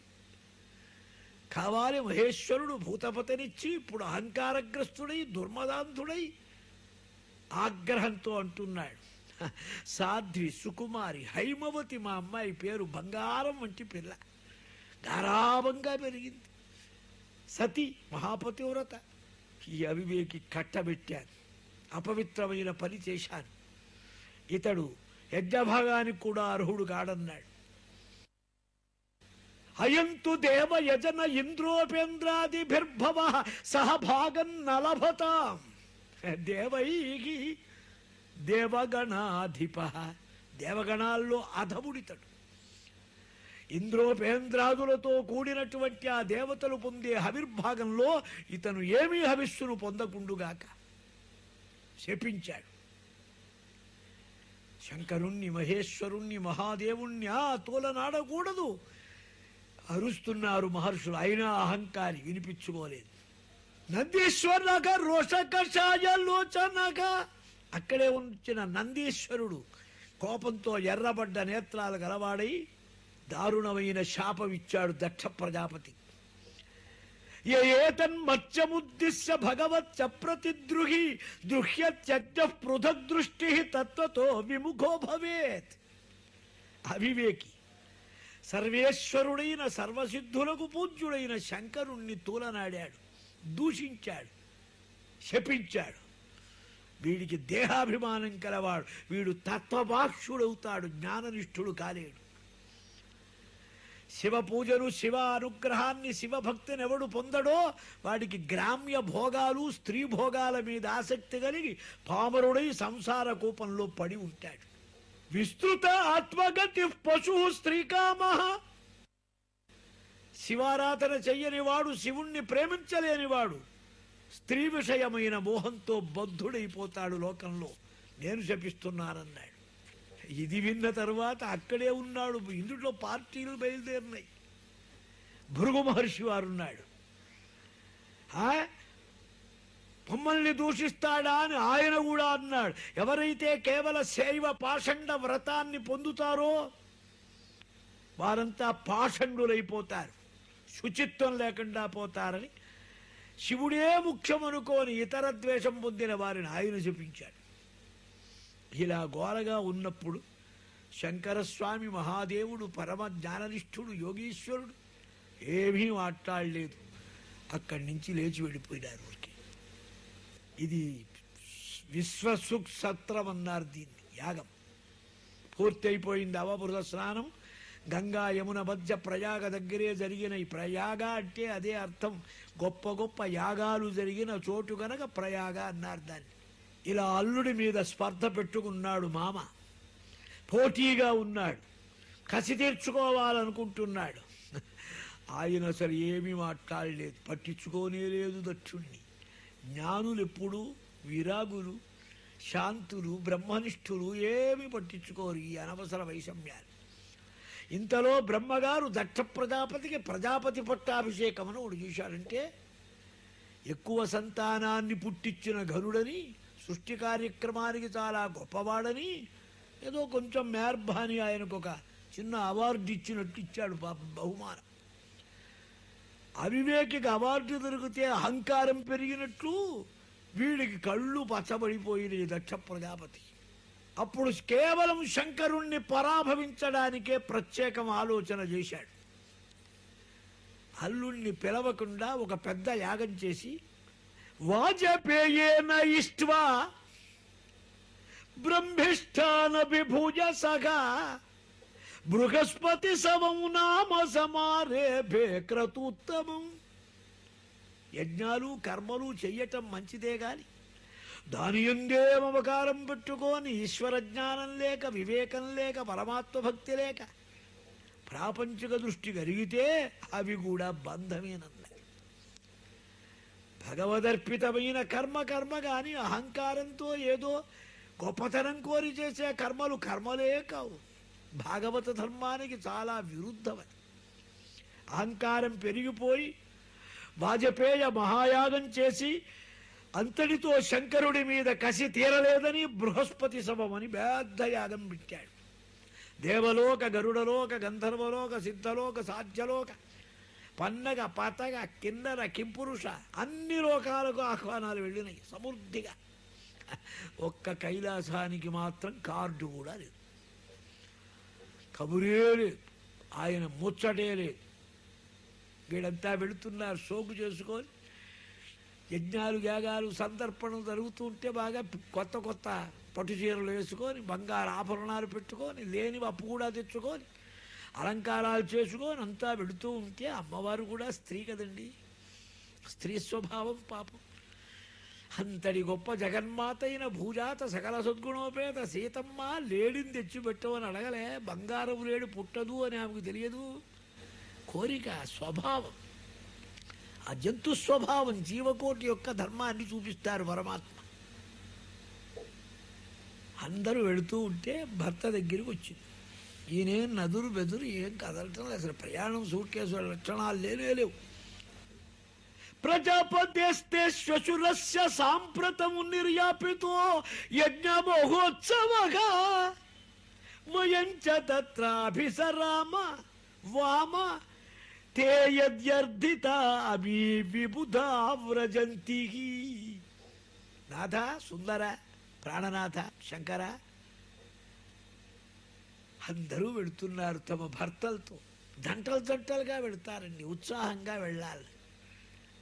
కావాలి మహేశ్వరుడు భూతపతినిచ్చి ఇప్పుడు అహంకారగ్రస్తుడై దుర్మదాంధుడై ఆగ్రహంతో అంటున్నాడు. సాధ్వి సుకుమారి హైమవతి మా అమ్మాయి పేరు బంగారం వంటి పిల్ల. గారాభంగా పెరిగింది. సతి మహాపతివ్రత. ఈ అవివేకి కట్టబెట్టాను. అపవిత్రమైన పని చేశాను. ఇతడు యజ్ఞభాగానికి కూడా అర్హుడు కాడన్నాడు. అయంతు దేవ యజన ఇంద్రోపేంద్రాదిభిర్భవ సహభాగం నలభతాం. దేవైకి దేవగణాధిప. దేవగణాల్లో అధముడితడు. ఇంద్రోపేంద్రాదులతో కూడినటువంటి ఆ దేవతలు పొందే హవిర్భాగంలో ఇతను ఏమీ హవిస్సును పొందకుండుగాక శపించాడు. శంకరుణ్ణి మహేశ్వరుణ్ణి మహాదేవుణ్ణి తోలనాడకూడదు అరుస్తున్నారు మహర్షులు. అయినా అహంకారి వినిపించుకోలేదు. నందీశ్వరనక రోషకషాయ లోచనక. అక్కడే ఉంచిన నందీశ్వరుడు కోపంతో ఎర్రబడ్డ నేత్రాలు గలవాడై దారుణమైన శాపమిచ్చాడు దక్ష ప్రజాపతి. ఏతన్మత్యముద్దిశ్య భగవచ్చ ప్రతిద్రుహి దృహ్యత్యజ్ఞ పృథగ్దృష్టి తత్వతో విముఖో భవేత్. అవివేకి సర్వేశ్వరుడైన సర్వసిద్ధులకు పూజ్యుడైన శంకరుణ్ణి తూలనాడాడు, దూషించాడు, శపించాడు. వీడికి దేహాభిమానం కలవాడు. వీడు తత్వభాష్యుడవుతాడు, జ్ఞాననిష్ఠుడు కాలేడు. శివ పూజను శివ అనుగ్రహాన్ని శివభక్తిని ఎవడు పొందడో వాడికి గ్రామ్య భోగాలు స్త్రీ భోగాల మీద ఆసక్తి కలిగి పామరుడై సంసార కూపంలో పడి ఉంటాడు. విస్తృత ఆత్మగతి పశు స్త్రీకామ. శివారాధన చెయ్యనివాడు, శివుణ్ణి ప్రేమించలేనివాడు స్త్రీ విషయమైన మోహంతో బద్ధుడైపోతాడు లోకంలో. నేను శపిస్తున్నానన్నాడు. ఇది విన్న తరువాత అక్కడే ఉన్నాడు. ఇందులో పార్టీలు బయలుదేరినాయి. భృగు మహర్షి వారున్నాడు. మమ్మల్ని దూషిస్తాడా అని ఆయన కూడా అన్నాడు. ఎవరైతే కేవల శైవ పాషండ వ్రతాన్ని పొందుతారో వారంతా పాషండులైపోతారు, శుచిత్వం లేకుండా పోతారని శివుడే ముఖ్యమనుకోని ఇతర ద్వేషం పొందిన వారిని ఆయన చెప్పించాడు. ఇలా గోలగా ఉన్నప్పుడు శంకరస్వామి మహాదేవుడు పరమ జ్ఞాననిష్ఠుడు యోగీశ్వరుడు ఏమీ మాట్లాడలేదు. అక్కడి నుంచి లేచి వెళ్ళిపోయినారు ఊరికి. ఇది విశ్వసుక్ సత్రం అన్నారు దీన్ని. యాగం పూర్తి అయిపోయింది. అవబృత స్నానం గంగా యమున మధ్య ప్రయాగ దగ్గరే జరిగిన ఈ ప్రయాగ అంటే అదే అర్థం, గొప్ప గొప్ప యాగాలు జరిగిన చోటు గనక ప్రయాగ అన్నారు దాన్ని. ఇలా అల్లుడి మీద స్పర్ధ పెట్టుకున్నాడు మామ. పోటీగా ఉన్నాడు, కసి తీర్చుకోవాలనుకుంటున్నాడు. ఆయన అసలు ఏమీ మాట్లాడలేదు, పట్టించుకోనే లేదు దక్షుణ్ణి. జ్ఞానులు ఎప్పుడు విరాగులు, శాంతులు, బ్రహ్మనిష్ఠులు ఏమి పట్టించుకోరు ఈ అనవసర వైషమ్యాలు. ఇంతలో బ్రహ్మగారు దక్ష ప్రజాపతికి ప్రజాపతి పట్టాభిషేకమని ఒకటి చూశాడంటే, ఎక్కువ సంతానాన్ని పుట్టించిన ఘనుడని, సృష్టి కార్యక్రమానికి చాలా గొప్పవాడని, ఏదో కొంచెం మేర్బాని ఆయనకు ఒక చిన్న అవార్డు ఇచ్చినట్టు ఇచ్చాడు బహుమానం. అవివేకికి అవార్డు దొరికితే అహంకారం పెరిగినట్లు వీడికి కళ్ళు పచ్చబడిపోయినాయి దక్ష ప్రజాపతి. అప్పుడు కేవలం శంకరుణ్ణి పరాభవించడానికే ప్రత్యేకం ఆలోచన చేశాడు. అల్లుణ్ణి పిలవకుండా ఒక పెద్ద యాగం చేసి, వాజపేయేన ఇష్ట్వా బ్రహ్మిష్ఠాన విభుజ సగా బృహస్పతి సమం నామ సమారేభే క్రతుత్తమం. యజ్ఞాలు కర్మలు చెయ్యటం మంచిదే గాని దాని ఎందే మమకారం పెట్టుకొని ఈశ్వర జ్ఞానం లేక, వివేకం లేక, పరమాత్మ భక్తి లేక ప్రాపంచిక దృష్టి కలిగితే అవి కూడా బంధమేనన్నారు. భగవదర్పితమైన కర్మ గాని అహంకారంతో ఏదో గొప్పతనం కోరి చేసే కర్మలు కర్మలే కావు, భాగవత ధర్మానికి చాలా విరుద్ధమని. అహంకారం పెరిగిపోయి వాజపేయ మహాయాగం చేసి అంతటితో శంకరుడి మీద కసి తీరలేదని బృహస్పతి సభమని పెద్ద యాగం పెట్టాడు. దేవలోక, గరుడలోక, గంధర్వలోక, సిద్ధలోక, సాధ్యలోక, పన్నగ, పతగ, కిన్నర, కింపురుష అన్ని లోకాలకు ఆహ్వానాలు వెళ్ళినాయి సమృద్ధిగా. ఒక్క కైలాసానికి మాత్రం కార్డు కూడా లేదు, కబురే లేదు, ఆయన ముచ్చటే లేదు. వీడంతా వెళుతున్నారు సోకు చేసుకొని. యజ్ఞాలు యాగాలు సందర్పణలు జరుగుతూ ఉంటే బాగా కొత్త కొత్త పట్టు చీరలు వేసుకొని, బంగారు ఆభరణాలు పెట్టుకొని, లేనివి అప్పు కూడా తెచ్చుకొని, అలంకారాలు చేసుకొని అంతా వెళుతూ ఉంటే, అమ్మవారు కూడా స్త్రీ కదండి, స్త్రీ స్వభావం పాపం. అంతటి గొప్ప జగన్మాత అయిన భూజాత సకల సద్గుణోపేత సీతమ్మ లేడిని తెచ్చిపెట్టవని అడగలే. బంగారం లేడు పుట్టదు అని ఆమెకు తెలియదు. కోరిక స్వభావం, ఆ జంతు స్వభావం, జీవకోటి యొక్క ధర్మాన్ని చూపిస్తారు పరమాత్మ. అందరూ వెళుతూ ఉంటే భర్త దగ్గరికి వచ్చింది. ఈయనేం నదురు బెదురు ఏం కదలటం లేదు, అసలు ప్రయాణం సూట్ కేసు లక్షణాలు లేవు. ప్రజాపదేస్తే శ్వశురస్య సాంప్రతము నిర్యాపితో యజ్ఞ మహోత్సవగా మయంచ తత్రాభిసరామ వామ తే యద్యర్థిత అభి విబుధా వ్రజంతి. నాథ, సుందర, ప్రాణనాథ, శంకర అందరూ వెళుతున్నారు తమ భర్తలతో. జంటలు జంటలుగా వెళతారండి, ఉత్సాహంగా వెళ్ళాలి.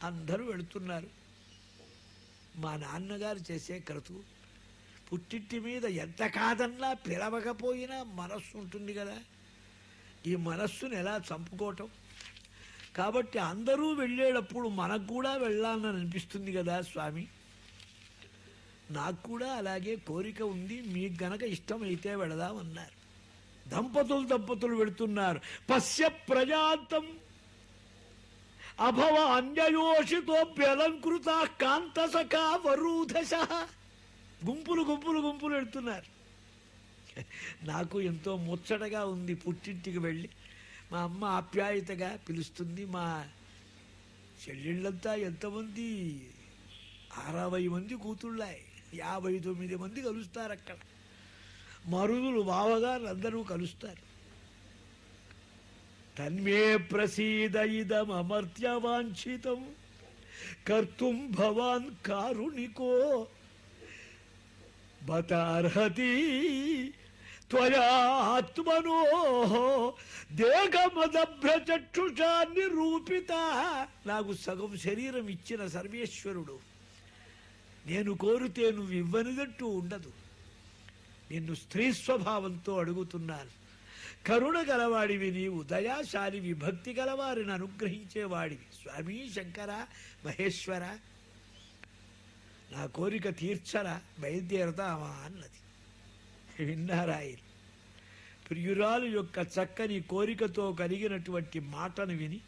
అందరూ వెళుతున్నారు. మా నాన్నగారు చేసే క్రతువు, పుట్టింటి మీద ఎంత కాదన్నా పిలవకపోయినా మనస్సు ఉంటుంది కదా, ఈ మనస్సును ఎలా చంపుకోవటం. కాబట్టి అందరూ వెళ్ళేటప్పుడు మనకు కూడా వెళ్ళాలని అనిపిస్తుంది కదా స్వామి, నాకు కూడా అలాగే కోరిక ఉంది, మీకు గనక ఇష్టమైతే వెళదామన్నారు. దంపతులు వెళుతున్నారు. పశ్య ప్రజాంతం అభవ అన్యయోషితోప్యలంకృత కాంతసఖా వరూధశ. గుంపులు వెళుతున్నారు. నాకు ఎంతో ముచ్చటగా ఉంది. పుట్టింటికి వెళ్ళి మా అమ్మ ఆప్యాయతగా పిలుస్తుంది. మా చెల్లెళ్ళంతా ఎంతమంది, 60 మంది కూతుళ్ళాయి, 59 మంది కలుస్తారు అక్కడ. మరుదులు, బావగారు అందరూ కలుస్తారు. తన్మే ప్రసీద ఇదమర్త్యవాంఛితం కర్తుం భవాన్ కారుణికో బతార్హతి త్వయాత్మనో దేహమదభ్రచక్షుషా నిరూపిత. నాకు సగం శరీరం ఇచ్చిన సర్వేశ్వరుడు, నేను కోరితే నువ్వు ఇవ్వనిదంటూ ఉండదు. నిన్ను స్త్రీ స్వభావంతో అడుగుతున్నాను. కరుణ గలవాడివి నీవు, దయాశాలివి, భక్తి గలవారిని అనుగ్రహించేవాడివి. స్వామి శంకర మహేశ్వర, నా కోరిక తీర్చరా, బయలుదేరతామా అన్నది. విన్నారాయలు ప్రియురాలు యొక్క చక్కని కోరికతో కలిగినటువంటి మాటను విని,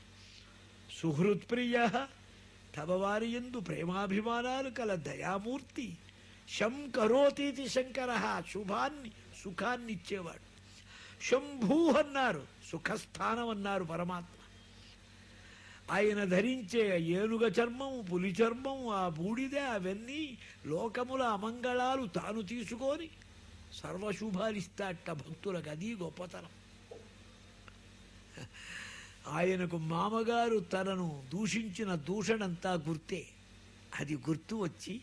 సుహృత్ప్రియ, తమ వారి యందు ప్రేమాభిమానాలు కల దయామూర్తి, శం కరోతీతి శంకర, శుభాన్ని సుఖాన్ని ఇచ్చేవాడు. శంభూ అన్నారు, సుఖస్థానం అన్నారు పరమాత్మ. ఆయన ధరించే ఏనుగ చర్మం, పులి చర్మం, ఆ బూడిద, అవన్నీ లోకముల అమంగళాలు తాను తీసుకొని సర్వశుభాలిస్తాట భక్తులకు. అది గొప్పతనం. ఆయనకు మామగారు తనను దూషించిన దూషణంతా గుర్తే. అది గుర్తు వచ్చి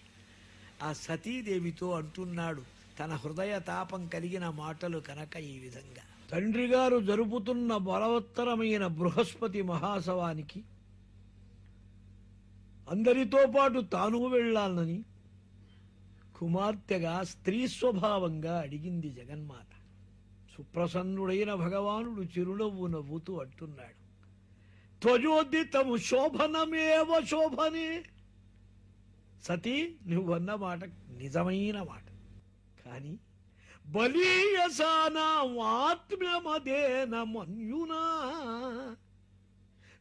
ఆ సతీదేవితో అంటున్నాడు తన హృదయ తాపం కలిగిన మాటలు కనుక ఈ విధంగా. తండ్రి గారు జరుపుతున్న బలవత్తరమైన బృహస్పతి మహాసవానికి అందరితో పాటు తాను వెళ్ళాలని కుమార్తెగా స్త్రీ స్వభావంగా అడిగింది జగన్మాత. సుప్రసన్నుడైన భగవానుడు చిరునవ్వు నవ్వుతూ అంటున్నాడు, త్వజోదితము శోభనమేవ శోభనే. సతీ, నువ్వన్న మాట నిజమైన మాట. కానీ బలీయసానాం ఆత్మ్యమదేన మన్యునా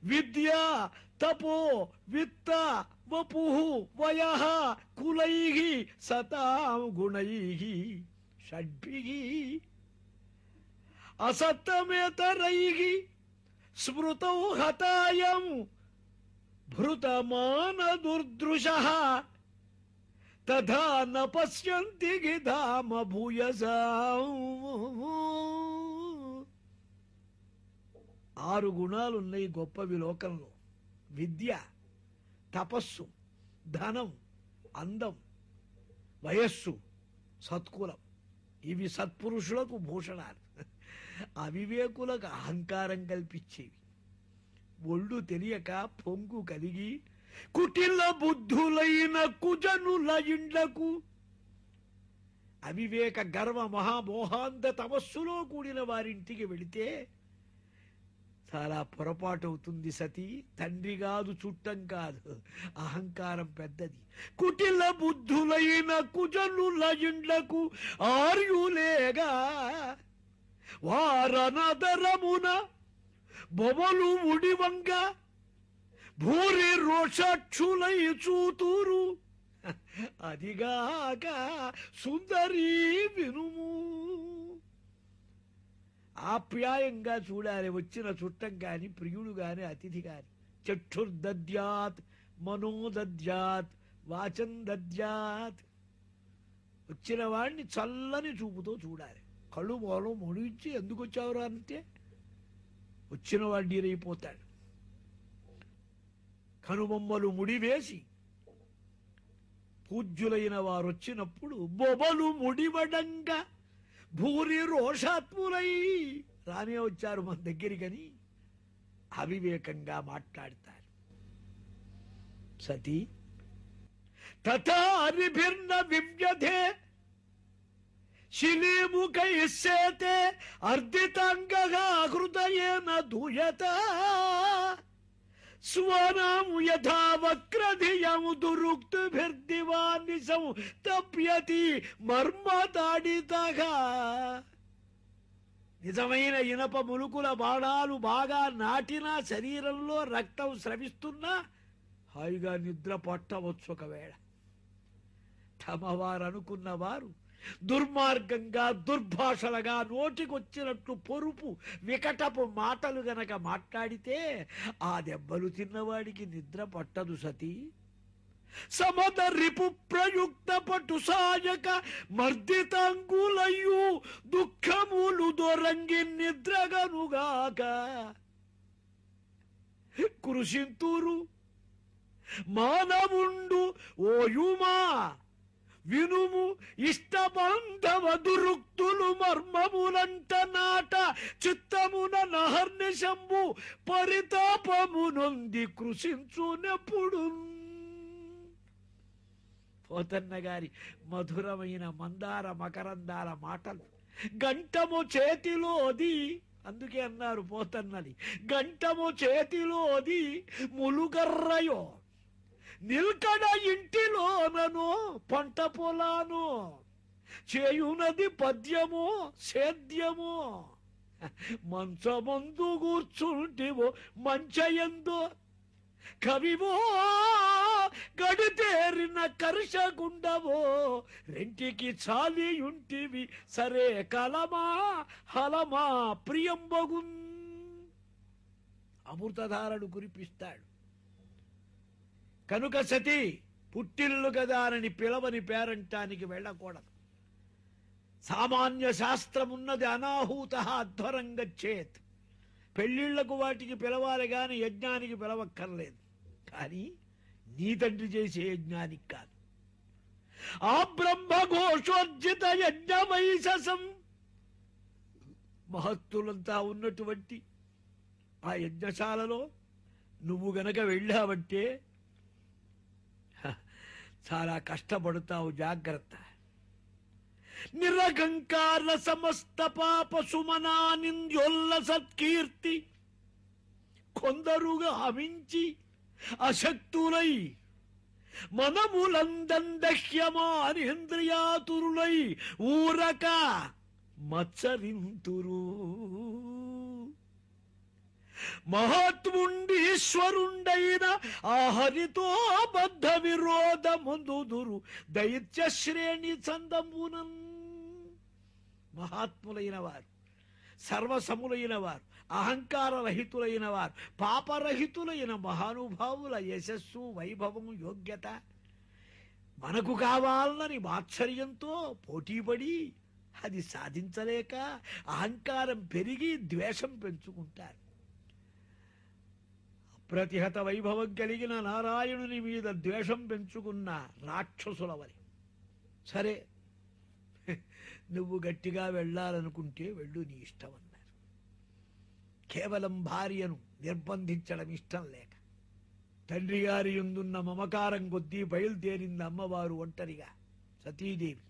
విద్యా తపో విత్త వపు వయః కులైః సతాం గుణైః షడ్భిః అసత్తమేతరైః స్మృతౌ హతాయం భృతమాన దుర్దృశః తథా న పశ్యంతి గిధామ భూయసాం. 6 గుణాలున్నాయి గొప్పవి లోకంలో. విద్య, తపస్సు, ధనం, అందం, వయస్సు, సత్కులం. ఇవి సత్పురుషులకు భూషణాలు. అవివేకులకు అహంకారం కల్పించేవి. ఒళ్ళు తెలియక పొంగు కలిగి కుటిల బుద్ధులైన కుజనుల ఇండ్లకు, అవివేక గర్వ మహామోహాంత తమస్సులో కూడిన వారింటికి వెళితే చాలా పొరపాటు అవుతుంది సతీ. తండ్రి కాదు, చుట్టం కాదు, అహంకారం పెద్దది. కుటిల బుద్ధులైన కుజనుల ఇండ్లకు ఆర్యులేగా వారనదరమున బొమలు ఉడివంగా భూరి రోషాక్షులై చూతూరు. అదిగాక సుందరీ వినుము. ఆప్యాయంగా చూడాలి వచ్చిన చుట్టం కాని, ప్రియుడు కాని, అతిథి కాని. చక్షుర్దద్యాత్ మనోదద్యాత్ వాచం దద్యాత్. వచ్చిన వాడిని చల్లని చూపుతో చూడాలి. కళ్ళు మూలం ముడిచి ఎందుకు వచ్చావురా అంటే వచ్చిన వాడు నీరైపోతాడు. కనుబొమ్మలు ముడివేసి పూజ్యులైన వారు వచ్చినప్పుడు బొబలు ముడివడంగా భూరి రోషాత్ములై రానే వచ్చారు మన దగ్గరికని అవివేకంగా మాట్లాడతారు. సతీ తథారిభిర్న వివ్యధే శిలీముఖైస్సేతే అర్ధితాంగగా హృదయేన దూయత స్వనాం యథా వక్రధియం దురుక్తిభిర్దివానిశం తప్యతి మర్మతాడితగా. నిజమైన ఇనప ములుకుల బాణాలు బాగా నాటినా శరీరంలో రక్తం స్రవిస్తున్నా హాయిగా నిద్ర పట్టవచ్చు. ఒకవేళ తమవారు అనుకున్న వారు దుర్మార్గంగా దుర్భాషలుగా నోటికొచ్చినట్లు పొరుపు వికటపు మాటలు గనక మాట్లాడితే ఆ దెబ్బలు తిన్నవాడికి నిద్ర పట్టదు సతీ. సమద రిపు ప్రయుక్త పటు సాయక మర్దితాంగులయ్యు దుఃఖములు దొరంగి నిద్రగనుగాక కృషింతురు మానవుండు ఓయుమా వినుము ఇష్టబంధవ దురుక్తులు మర్మములంట నాట చిత్తమున నహర్నిశంబు పరితాపమునొంది కృషించునెప్పుడు. పోతన్న గారి మధురమైన మందార మకరందాల మాటలు గంటము చేతిలోది అందుకే అన్నారు పోతన్నది, గంటము చేతిలోది ములుగర్రయో నిల్కడ ఇంటిలోనను పంట పొలాను చేయునది పద్యమో సేద్యమో మంచమందు కూర్చుంటివో మంచయందో కవివో గడితేరిన కర్షగుండవో రెంటికి చాలియుంటివి సరే కలమా హలమా ప్రియంబగున్. అమృతధారడు కురిపిస్తాడు కనుక సతీ పుట్టిల్లు గదానని పిలవని పేరంటానికి వెళ్ళకూడదు. సామాన్య శాస్త్రమున్నది అనాహూత అధ్వరంగచ్చేత్. పెళ్ళిళ్లకు వాటికి పిలవాలి గాని యజ్ఞానికి పిలవక్కర్లేదు. కానీ నీ తండ్రి చేసే యజ్ఞానికి కాదు. ఆ బ్రహ్మఘోషోర్జిత యజ్ఞ వైశసం మహత్తులంతా ఉన్నటువంటి ఆ యజ్ఞశాలలో నువ్వు గనక వెళ్ళావంటే చాలా కష్టపడతావు. జాగ్రత్త. నిరగంకార సమస్త పాప సుమనానింద్యోల్ల సత్కీర్తి కొందరుగా హమించి అశక్తులై మనములందహ్యమానేంద్రియాతురులై ఊరక మత్సరింతురు. మహాత్ముండీశ్వరుండైన ఆహరితో బద్ధ విరోధముందుదురు దైత్య శ్రేణి చందమునం. మహాత్ములైన వారు, సర్వసములైన వారు, అహంకార రహితులైన వారు, పాపరహితులైన మహానుభావుల యశస్సు వైభవం యోగ్యత మనకు కావాలని మాత్సర్యంతో పోటీపడి అది సాధించలేక అహంకారం పెరిగి ద్వేషం పెంచుకుంటారు. అప్రతిహత వైభవం కలిగిన నారాయణుని మీద ద్వేషం పెంచుకున్న రాక్షసుల వలె. సరే, నువ్వు గట్టిగా వెళ్ళాలనుకుంటే వెళ్ళు, నీ ఇష్టం అన్నారు. కేవలం భార్యను నిర్బంధించడం ఇష్టం లేక తండ్రి గారి యందున్న మమకారం కొద్దీ బయలుదేరింది అమ్మవారు ఒంటరిగా. సతీదేవి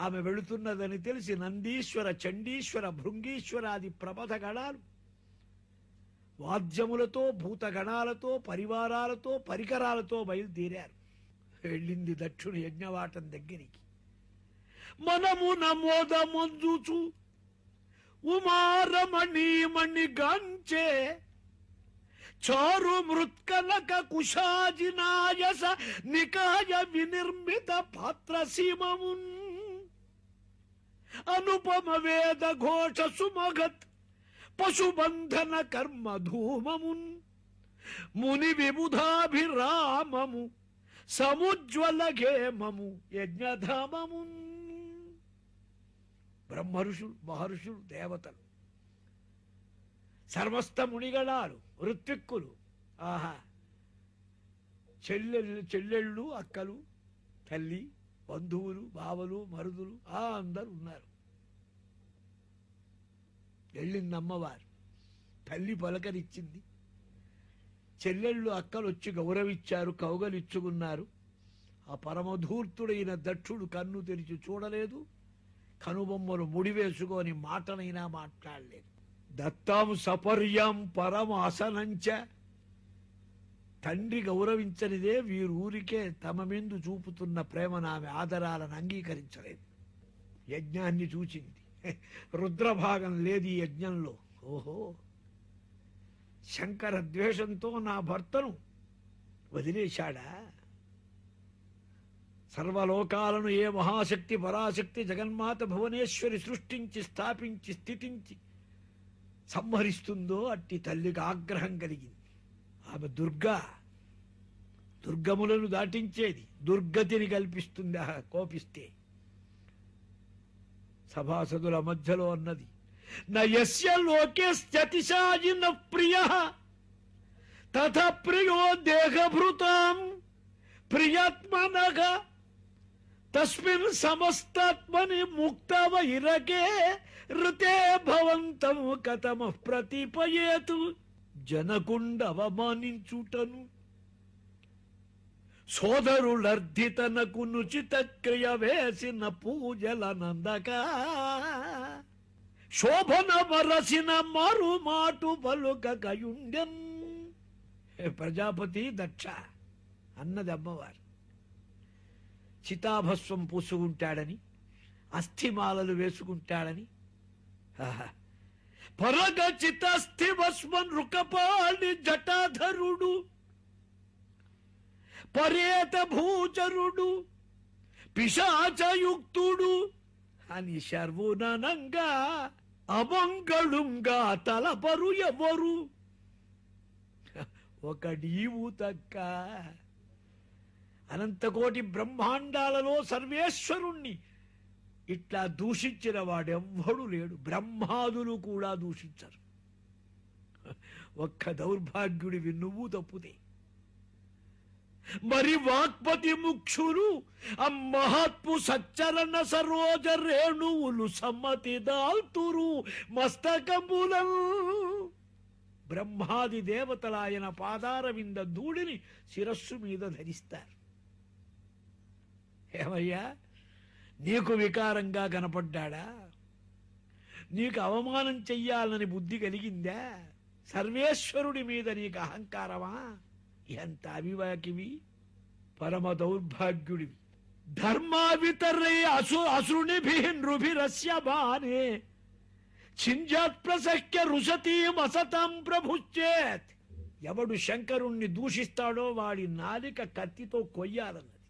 ఆమె వెళుతున్నదని తెలిసి నందీశ్వర, చండీశ్వర, భృంగీశ్వరాది ప్రమథ గణాలు వాద్యములతో, భూతగణాలతో, పరివారాలతో, పరికరాలతో బయలుదేరారు. వెళ్ళింది దక్షుని యజ్ఞవాటం దగ్గరికి. మనము నమోదమందుచు ఉమారమణీమణి గాంచే చారు మృత్కనక కుశాజినాయస నికాయ వినిర్మిత పాత్రసీమమున్ అనుపమ వేద ఘోష సుమగత్ పశుబంధన కర్మ ధూమమున్ ముని విబుధాభిరామము సముజ్వల గేమము యజ్ఞధామమున్. బ్రహ్మఋషులు, మహర్షులు, దేవతలు, సర్వస్థ మునిగణాలు, ఋత్విక్కులు, ఆహా, చెల్లెళ్ళు, అక్కలు, తల్లి, బంధువులు, బావలు, మరుదులు అందరూ ఉన్నారు. వెళ్ళింది అమ్మవారు. తల్లి పలకరిచ్చింది. చెల్లెళ్ళు, అక్కలు వచ్చి గౌరవిచ్చారు, కౌగలిచ్చుకున్నారు. ఆ పరమధూర్తుడైన దక్షుడు కన్ను తెరిచి చూడలేదు, కనుబొమ్మలు ముడివేసుకొని మాటనైనా మాట్లాడలేదు. దత్తాం సపర్యాం పరమాసనంచ. తండ్రి గౌరవించనిదే వీరూరికే తమ మీద చూపుతున్న ప్రేమను, ఆమె ఆదరాలను అంగీకరించలేదు. యజ్ఞాన్ని చూచింది. రుద్రభాగం లేదు ఈ యజ్ఞంలో. ఓహో, శంకర ద్వేషంతో నా భర్తను వదిలేశాడా? సర్వలోకాలను ఏ మహాశక్తి పరాశక్తి జగన్మాత భువనేశ్వరి సృష్టించి, స్థాపించి, స్థితించి సంహరిస్తుందో అట్టి తల్లికి ఆగ్రహం కలిగింది. ఆమె దుర్గములను దాటించేది, దుర్గతిని కల్పిస్తుంది కోపిస్తే. సభాసదుల మధ్యలో అన్నది, నయస్య లోకేస్త్యతిశాయిన ప్రియ తథ ప్రియో దేహభృతాం ప్రియాత్మనః తస్మిన్ సమస్తాత్మని ముక్తవైరకే ఋతే భవంతం కథమః ప్రతిపయేతు. జనకుండవమానించుటను సోదరులర్ధితనకు నుచిత క్రియ వేసిన పూజల నందక శోభన వరసిన మారు మాటు పలుకయుండెన్. ప్రజాపతి దక్ష అన్నది అమ్మవారు. చితాభస్వం పూసుకుంటాడని, అస్థిమాలలు వేసుకుంటాడని. పరగ చితస్థి భస్మన్ రుకపాణి జటాధరుడు, పరేత భూచరుడు, పిశాచయుక్తుడు అని శర్వుననంగా అమంగళంగా తలపరు ఎవరు ఒక నీవు తక్క. అనంతకోటి బ్రహ్మాండాలలో సర్వేశ్వరుణ్ణి ఇట్లా దూషించిన వాడెవ్వడు లేడు. బ్రహ్మాదులు కూడా దూషించరు. ఒక్క దౌర్భాగ్యుడివి నువ్వు తప్పుతే. మరి వాక్పతి ముక్షులు మహాత్ము సచ్చరణ సరోజ రేణువులు సమ్మతి దాల్తురు మస్తకములను. బ్రహ్మాది దేవతల ఆయన పాదార వింద ధూళిని శిరస్సు మీద ధరిస్తారు. ఏమయ్యా, నీకు వికారంగా కనపడ్డాడా? నీకు అవమానం చెయ్యాలని బుద్ధి కలిగిందా? సర్వేశ్వరుడి మీద నీకు అహంకారమా? ఎంత అవివాకివి, పరమ దౌర్భాగ్యుడివి. ధర్మావితరై అసురునిభి నృభిరస్య బానే చింజాత్ ప్రసఖ్య రుషతీం అసతాం ప్రభుచ్చేత్. ఎవడు శంకరుణ్ణి దూషిస్తాడో వాడి నాలిక కత్తితో కొయ్యాలన్నది,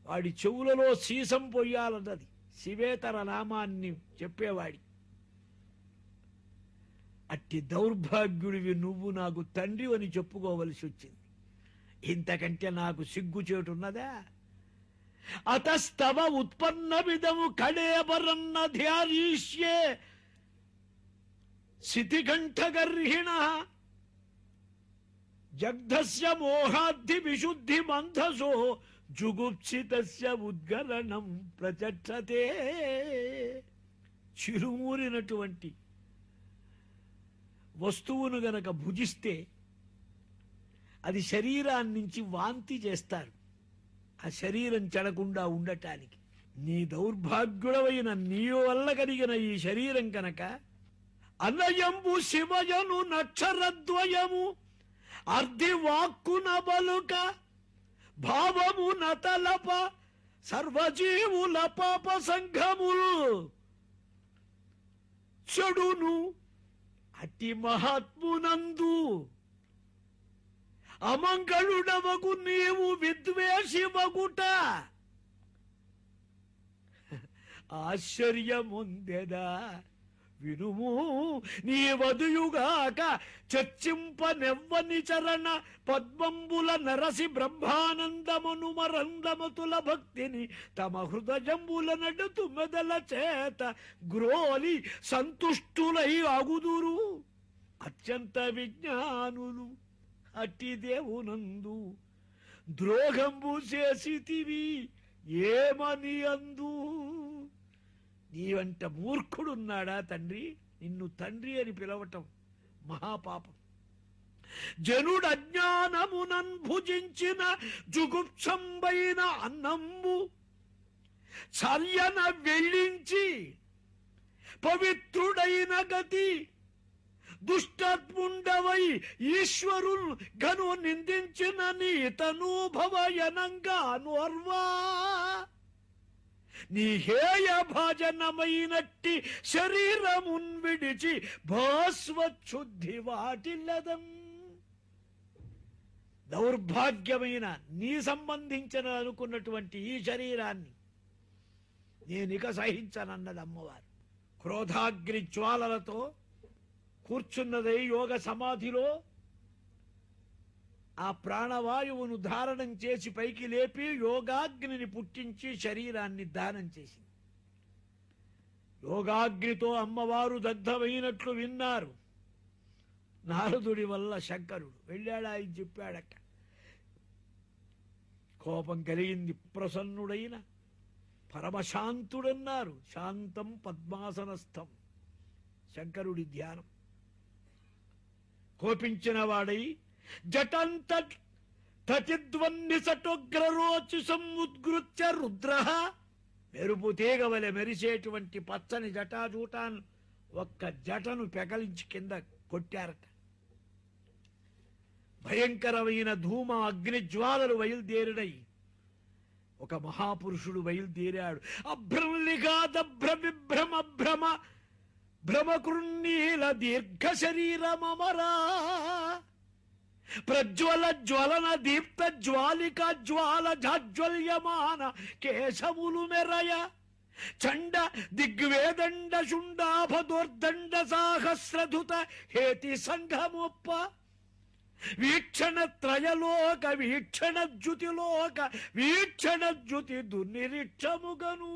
వాడి చెవులలో సీసం పొయ్యాలన్నది శివేతర నామాన్ని చెప్పేవాడి. అట్టి దౌర్భాగ్యుడివి నువ్వు నాకు తండ్రి అని చెప్పుకోవలసి వచ్చింది. ఇంతకంటే నాకు సిగ్గుచేటున్నదా? అతస్తవ ఉత్పన్నమిదము కళేబరన్న ధ్యారీష్యే శితికంఠగర్హిణ జగ్ధస్య మోహాద్ధి విశుద్ధి మంధసో జుగుప్సితస్య ఉద్గలనం ప్రచక్షతే. చిరుమూరినటువంటి వస్తువును గనక భుజిస్తే అది శరీరాన్నించి వాంతి చేస్తారు, ఆ శరీరం చెడకుండా ఉండటానికి. నీ దౌర్భాగ్యుడవైన నీ వల్ల కలిగిన ఈ శరీరం కనుక అనయంబు శివయను నక్షరద్వయము అర్ధి వాక్కున బలుక భావము నతలప సర్వజీవుల పాప సంఘములు చెడును. అతి మహాత్మునందు అమంగళుడవగు నీవు విద్వేషివగుట ఆశ్చర్యముందెదా వినుము. నీ వదుయుగాక చర్చింపనెవ్వని చరణ పద్మంబుల నరసి బ్రహ్మానందమును మరందమతుల భక్తిని తమ హృదయంబుల నడుతు మెదల చేత గ్రోలి సంతుష్టులై అగుదురు అత్యంత విజ్ఞానులు. అట్టి దేవునందు ద్రోహంబు చేసితివి ఏమని అందు. నీవంట మూర్ఖుడున్నాడా తండ్రి? నిన్ను తండ్రి అని పిలవటం మహాపాపం. జనుడు అజ్ఞానమునన్ భుజించిన జుగుప్సంబైన అన్నంబు చర్యన వెళ్ళించి పవిత్రుడైన గతి దుష్టాత్ముండవై ఈశ్వరుల్ గను నిందించిన నీ తనూభవయనంగా నోర్వా. నీ హేయ భాజనమైనట్టి శరీరమున్ విడిచి భాస్వచ్ఛుద్ధి వాటిల్లదం. దౌర్భాగ్యమైన నీ సంబంధించిన అనుకున్నటువంటి ఈ శరీరాన్ని నేనిక సహించనన్నది అమ్మవారు. క్రోధాగ్ని జ్వాలలతో కూర్చున్నదై యోగ సమాధిలో ఆ ప్రాణవాయువును ధారణం చేసి పైకి లేపి యోగాగ్నిని పుట్టించి శరీరాన్ని దానం చేసింది. యోగాగ్నితో అమ్మవారు దగ్ధమైనట్లు విన్నారు. నారదుడి వల్ల శంకరుడు వెళ్ళాడా అని చెప్పాడక్క. కోపం కలిగింది. ప్రసన్నుడైన పరమశాంతుడన్నారు. శాంతం పద్మాసనస్థం శంకరుడి ధ్యానం. కోపించిన వాడై జటంత తచిద్వన్నిసటోగ్రరోచి సముద్గృత్య రుద్ర. మెరుపు తీగవలె మెరిసేటువంటి పచ్చని జటాజూటాన్ని ఒక్క జటను పెకలించి కింద కొట్టారట. భయంకరమైన ధూమ అగ్ని జ్వాలలు బయలుదేరినై ఒక మహాపురుషుడు బయలుదేరాడు. అభ్రంలిఘాదభ్ర విభ్రమ భ్రమ భ్రమకృన్నీల దీర్ఘ శరీరమరా ప్రజ్వల జ్వలన దీప్త జ్వాలిక జ్వాల జాజ్వల్యమాన కేశములు మెరయ చండ దిగ్వేదండ శుండాభదోర్దండ సాహస్రధుత హేతి సంఘమొప్ప వీక్షణ త్రయలోక వీక్షణ జ్యుతిలోక వీక్షణ జ్యుతి దుర్నిరీక్షముగను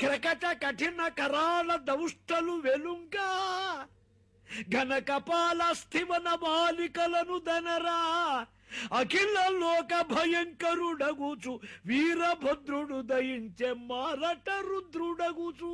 క్రకట కఠిన కరాళ దౌష్టలు వెలుంగా ఘన కపాల స్థివన బాలికలను దనరా అఖిల లోక భయంకరుడగుచు వీరభద్రుడు దయించె మారట రుద్రుడగుచు.